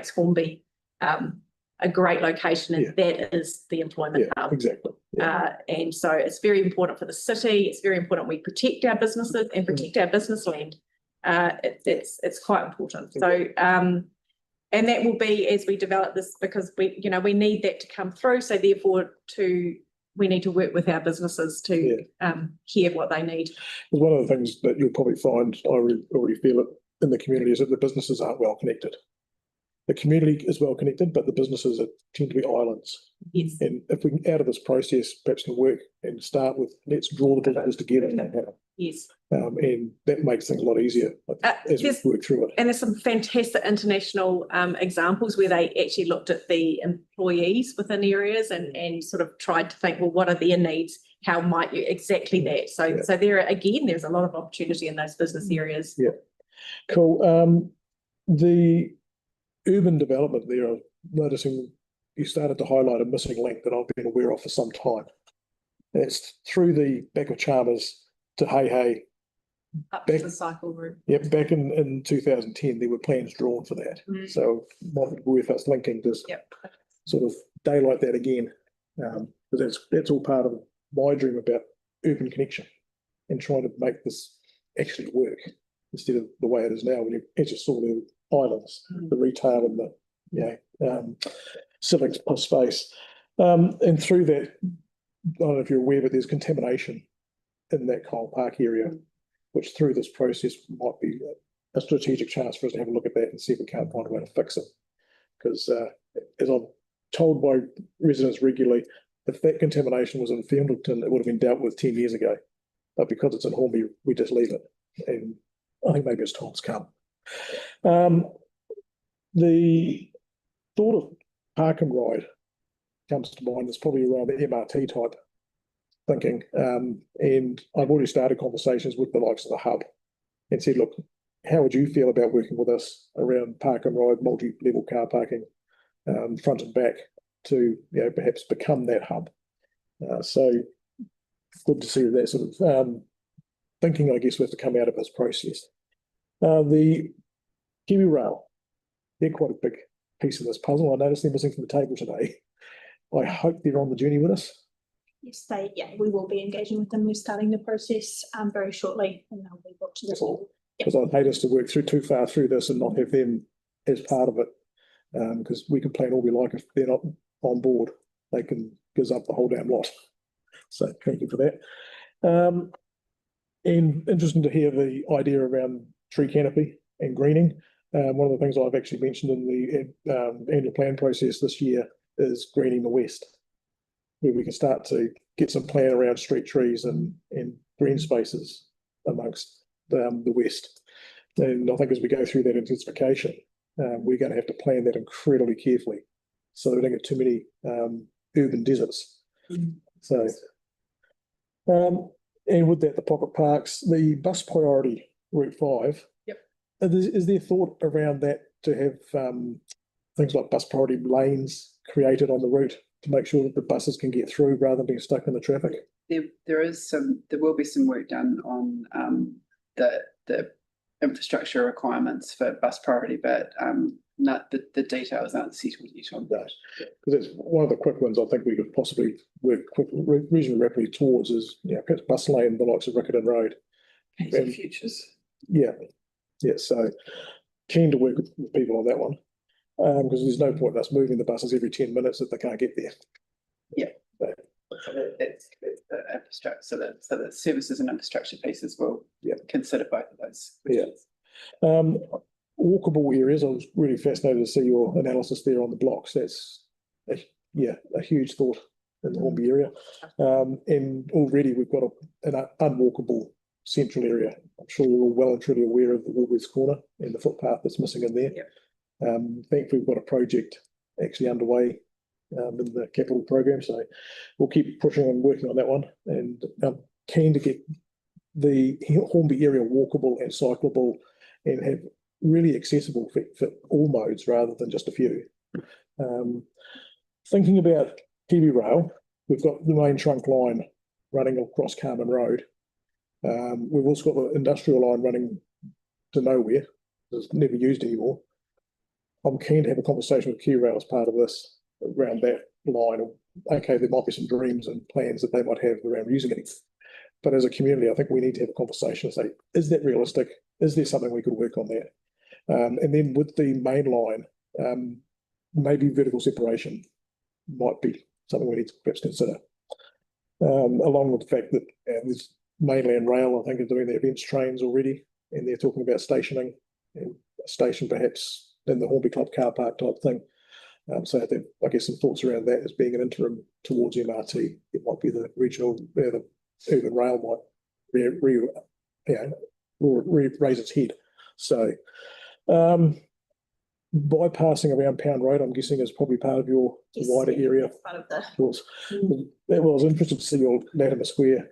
Hornby a great location, and that is the employment hub. Exactly. And so it's very important for the city. It's very important we protect our businesses and protect our business land. It's quite important. So and that will be as we develop this, because we need that to come through. So therefore we need to work with our businesses to hear what they need. Because one of the things that you'll probably find, I already feel it in the community, is that the businesses aren't well connected. The community is well connected, but the businesses tend to be islands. Yes. And if we can, out of this process, perhaps can work and start with, let's draw the businesses together. Yes. And that makes things a lot easier as we work through it. And there's some fantastic international examples where they actually looked at the employees within areas and sort of tried to think, well, what are their needs? How might you exactly that? So so there again, there's a lot of opportunity in those business areas. Yeah, cool. The urban development there, I'm noticing you started to highlight a missing link that I've been aware of for some time. And it's through the back of Chalmers to Hey. Up to the cycle route. Yeah, back in 2010, there were plans drawn for that. So might be worth us linking to sort of daylight that again. Because that's all part of my dream about urban connection and trying to make this actually work instead of the way it is now when you actually saw the islands, the retail and the civic space. And through that, I don't know if you're aware, but there's contamination in that Kyle Park area, which through this process might be a strategic chance for us to have a look at that and see if we can't find a way to fix it. Because as I'm told by residents regularly, if that contamination was in Fieldington, it would have been dealt with 10 years ago. But because it's in Hornby, we just leave it. And I think maybe it's time's come. The thought of park and ride comes to mind. It's probably around the MRT type thinking. And I've already started conversations with the likes of the hub and said, look, how would you feel about working with us around park and ride, multi-level car parking, front and back, to perhaps become that hub? So good to see that sort of thinking, I guess, will have to come out of this process. The Kiwi Rail, they're quite a big piece of this puzzle. I noticed they're missing from the table today. I hope they're on the journey with us. Yes, we will be engaging with them. We're starting the process very shortly, and they'll be brought to the table. Because I'd hate us to work too far through this and not have them as part of it. Because we can plan all we like. If they're not on board, they can giz up the whole damn lot. So thank you for that. And interesting to hear the idea around tree canopy and greening. One of the things I've actually mentioned in the annual plan process this year is greening the west, where we can start to get some plan around street trees and green spaces amongst the west. And I think as we go through that intensification, we're going to have to plan that incredibly carefully so we don't get too many urban deserts. So, and with that, the pocket parks, the bus priority Route 5. Is there thought around that to have things like bus priority lanes created on the route to make sure that the buses can get through rather than being stuck in the traffic? There will be some work done on the infrastructure requirements for bus priority, but not the details aren't settled yet on that. Because it's one of the quick ones I think we could possibly work reasonably rapidly towards is perhaps bus lane, the likes of Riccarton Road. And futures. Yeah, so keen to work with people on that one, because there's no point in us moving the buses every 10 minutes if they can't get there. So that's the infrastructure. So the services and infrastructure pieces will consider both of those. Walkable areas. I was really fascinated to see your analysis there on the blocks. That's a huge thought in the Hornby area, and already we've got an unwalkable central area. I'm sure you're all well and truly aware of the Woolworths Corner and the footpath that's missing in there. Thankfully, we've got a project actually underway in the capital program, so we'll keep pushing and working on that one. And I'm keen to get the Hornby area walkable and cyclable and have really accessible for all modes rather than just a few. Thinking about Kiwi Rail, we've got the main trunk line running across Carmen Road. We've also got the industrial line running to nowhere. It's never used anymore. I'm keen to have a conversation with Kiwi Rail as part of this around that line. Okay, there might be some dreams and plans that they might have around using it. But as a community, I think we need to have a conversation and say, is that realistic? Is there something we could work on there? And then with the main line, maybe vertical separation might be something we need to perhaps consider. Along with the fact that there's mainland rail, I think, are doing their events trains already, and they're talking about stationing, and a station perhaps in the Hornby Club car park type thing. So I guess some thoughts around that as being an interim towards MRT. It might be the regional, the urban rail might will raise its head. So bypassing around Pound Road, I'm guessing, is probably part of your wider area. Part of the. Well, I was interested to see your Latimer Square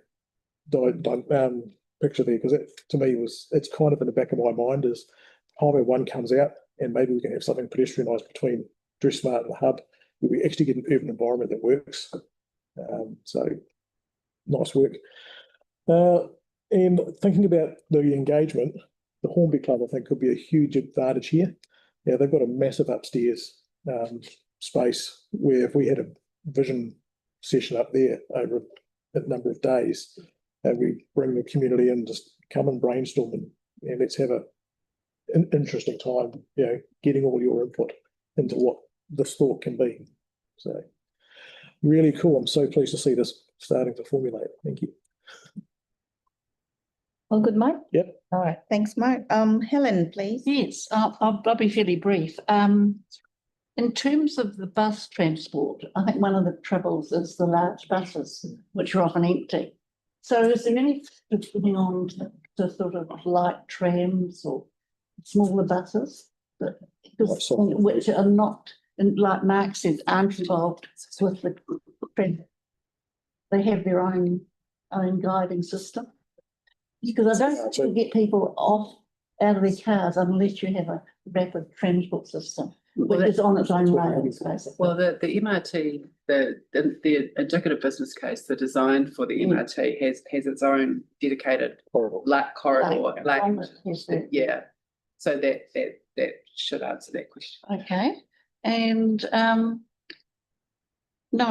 picture there, because it to me it's kind of in the back of my mind is Highway 1 comes out and maybe we can have something pedestrianised between Dress Smart and the hub where we actually get an urban environment that works. So nice work. And thinking about the engagement, the Hornby Club I think could be a huge advantage here. Yeah, they've got a massive upstairs space where if we had a vision session up there over a number of days, and we bring the community in, just come and brainstorm and let's have an interesting time, getting all your input into what this thought can be. So really cool. I'm so pleased to see this starting to formulate. Thank you. All good, Mike? Yep. All right. Thanks, Mark. Helen, please. Yes, I'll be fairly brief. In terms of the bus transport, I think one of the troubles is the large buses, which are often empty. So is there any putting on to sort of light trams or smaller buses that which are not, like Mark said, aren't involved with the trend? They have their own guiding system. Because I don't want to get people out of their cars unless you have a rapid transport system, which is on its own rails, basically. Well, the MRT, the indicative business case, the design for the MRT has its own dedicated corridor. Yeah. So that should answer that question. Okay. And no,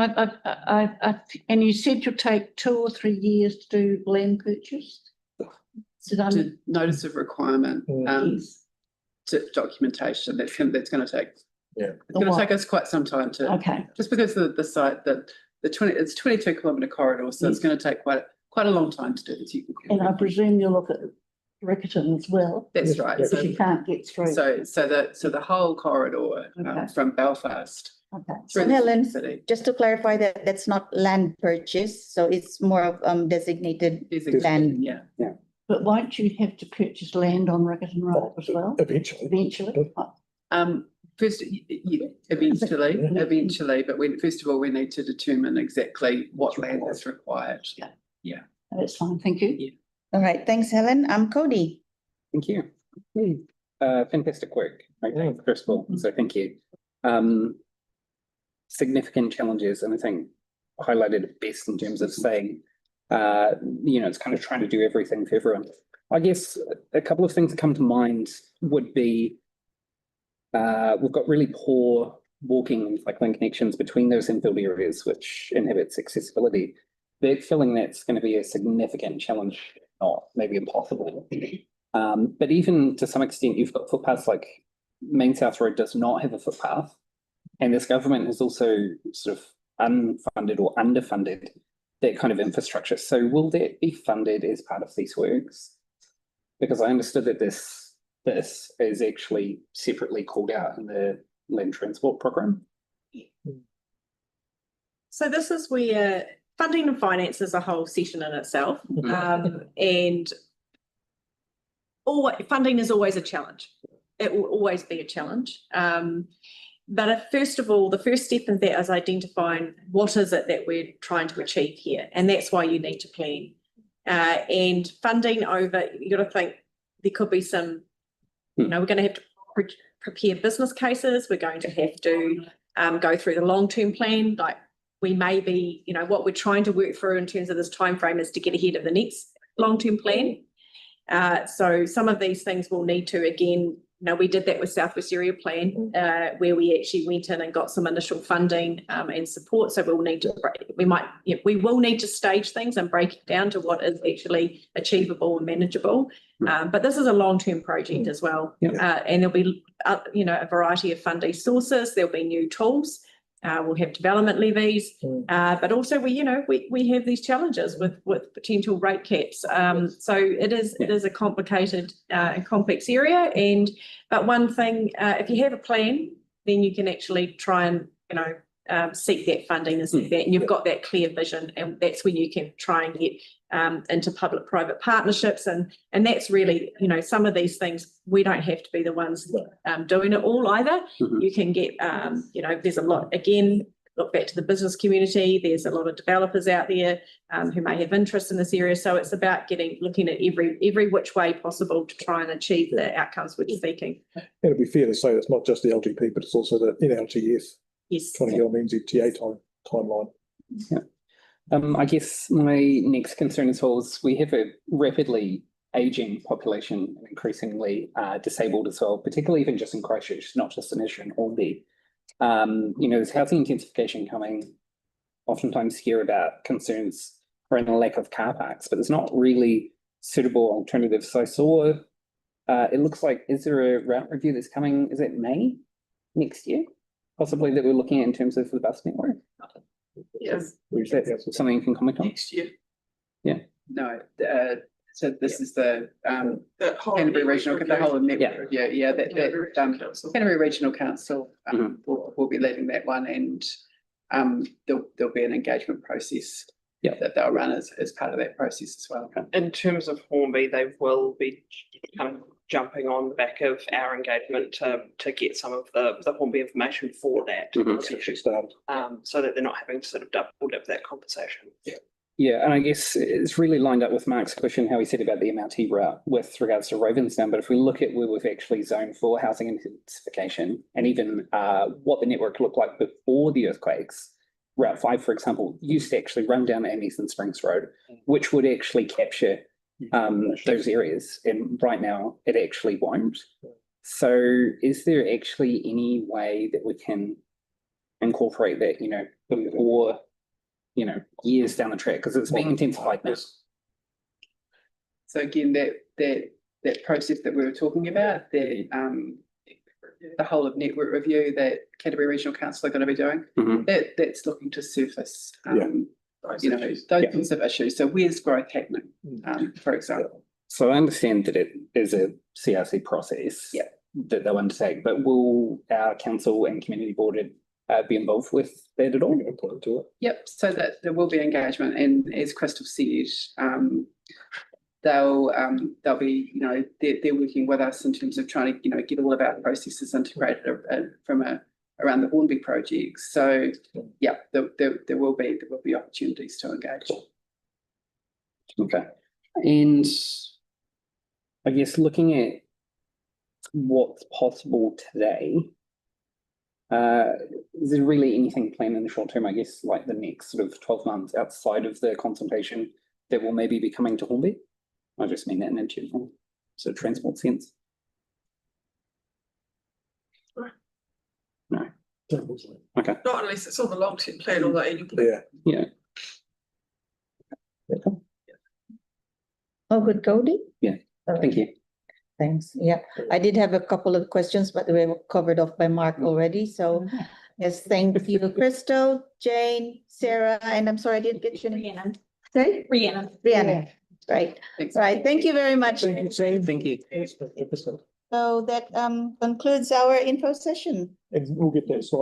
and you said you'll take 2 or 3 years to do land purchase. To notice of requirement, to documentation. That's going to take. Yeah, it's going to take us quite some time to. Okay. Just because the site it's 22-kilometre corridor, so it's going to take quite a long time to do the technical. And I presume you'll look at Riccarton as well. That's right. Because you can't get through. So the whole corridor from Belfast. Okay. So Helen, just to clarify that's not land purchase, so it's more of designated land. Yeah. But won't you have to purchase land on Riccarton Road as well? Eventually. First, eventually, but first of all, we need to determine exactly what land is required. Yeah. That's fine. Thank you. Yeah. All right. Thanks, Helen. Cody. Thank you. Fantastic work. Okay, first of all, so thank you. Significant challenges, and I think highlighted best in terms of saying, it's kind of trying to do everything for everyone. I guess a couple of things that come to mind would be we've got really poor walking and cycling connections between those infield areas, which inhibits accessibility. They're feeling that's going to be a significant challenge, not maybe impossible. But even to some extent, you've got footpaths like Main South Road does not have a footpath. And this government has also sort of unfunded or underfunded that kind of infrastructure. So will that be funded as part of these works? Because I understood that this is actually separately called out in the land transport program. So this is where funding and finance is a whole session in itself. And funding is always a challenge. It will always be a challenge. But first of all, the first step in that is identifying what is it that we're trying to achieve here. And that's why you need to plan. And funding over, you got to think there could be some, we're going to have to prepare business cases. We're going to have to go through the long-term plan. Like we may be, what we're trying to work through in terms of this time frame is to get ahead of the next long-term plan. So some of these things will need to, again, we did that with Southwest Area Plan, where we actually went in and got some initial funding and support. So we will need to stage things and break it down to what is actually achievable and manageable. But this is a long-term project as well, and there'll be a variety of funding sources. There'll be new tools. We'll have development levies, but also we have these challenges with potential rate caps. So it is a complicated and complex area. But one thing, if you have a plan, then you can actually try and seek that funding and seek that, and you've got that clear vision, and that's when you can try and get into public-private partnerships. And that's really, you know, some of these things, we don't have to be the ones doing it all either. You can get, you know, there's a lot, again, look back to the business community, there's a lot of developers out there who may have interest in this area. So it's about looking at every which way possible to try and achieve the outcomes we're seeking. And it'd be fair to say it's not just the LGP, but it's also the NLGF. Yes. Trying to get on the NZTA timeline. Yeah. I guess my next concern as well is we have a rapidly aging population and increasingly disabled as well, particularly even just in Christchurch, not just an issue in Hornby. You know, there's housing intensification coming. Oftentimes hear about concerns around the lack of car parks, but there's not really suitable alternatives. So I saw, it looks like, is there a route review that's coming, is it May next year? Possibly that we're looking at in terms of the bus network? Yes. Is that something you can comment on? Next year. Yeah. No, so this is the Canterbury Regional, the whole network review. Yeah, that Canterbury Regional Council will be leading that one, and there'll be an engagement process that they'll run as part of that process as well. In terms of Hornby, they will be kind of jumping on the back of our engagement to get some of the Hornby information for that. So that they're not having to sort of double dip that conversation. Yeah, and I guess it's really lined up with Mark's question, how he said about the MRT route with regards to Ravensdown. But if we look at where we've actually zoned for housing intensification and even what the network looked like before the earthquakes, Route 5, for example, used to actually run down Anderson Springs Road, which would actually capture those areas. And right now it actually won't. So is there actually any way that we can incorporate that, you know, before, you know, years down the track, because it's being intensified now? So again, that process that we were talking about, the whole of network review that Canterbury Regional Council are going to be doing, that's looking to surface, you know, those kinds of issues. So where's growth happening, for example? So I understand that it is a CRC process that they'll undertake, but will our council and community board be involved with that at all? Yep, so that there will be engagement, and as Crystal said, they'll be, you know, they're working with us in terms of trying to, you know, get all of our processes integrated from around the Hornby projects. So yeah, there will be opportunities to engage. Okay, and I guess looking at what's possible today, is there really anything planned in the short term, I guess, like the next sort of 12 months outside of the consultation that will maybe be coming to Hornby? I just mean that in a general sort of transport sense. No. Okay. Not unless it's on the long-term plan or the annual plan. Yeah. Oh, good, Cody? Yeah, thank you. Thanks. Yeah, I did have a couple of questions, but they were covered off by Mark already. So yes, thank you, Crystal, Jane, Sarah, and I'm sorry, I didn't get your name. Sorry? Rhiannon. Right. Right. Thank you very much. Thank you. Thank you. So that concludes our info session. And we'll get that slide.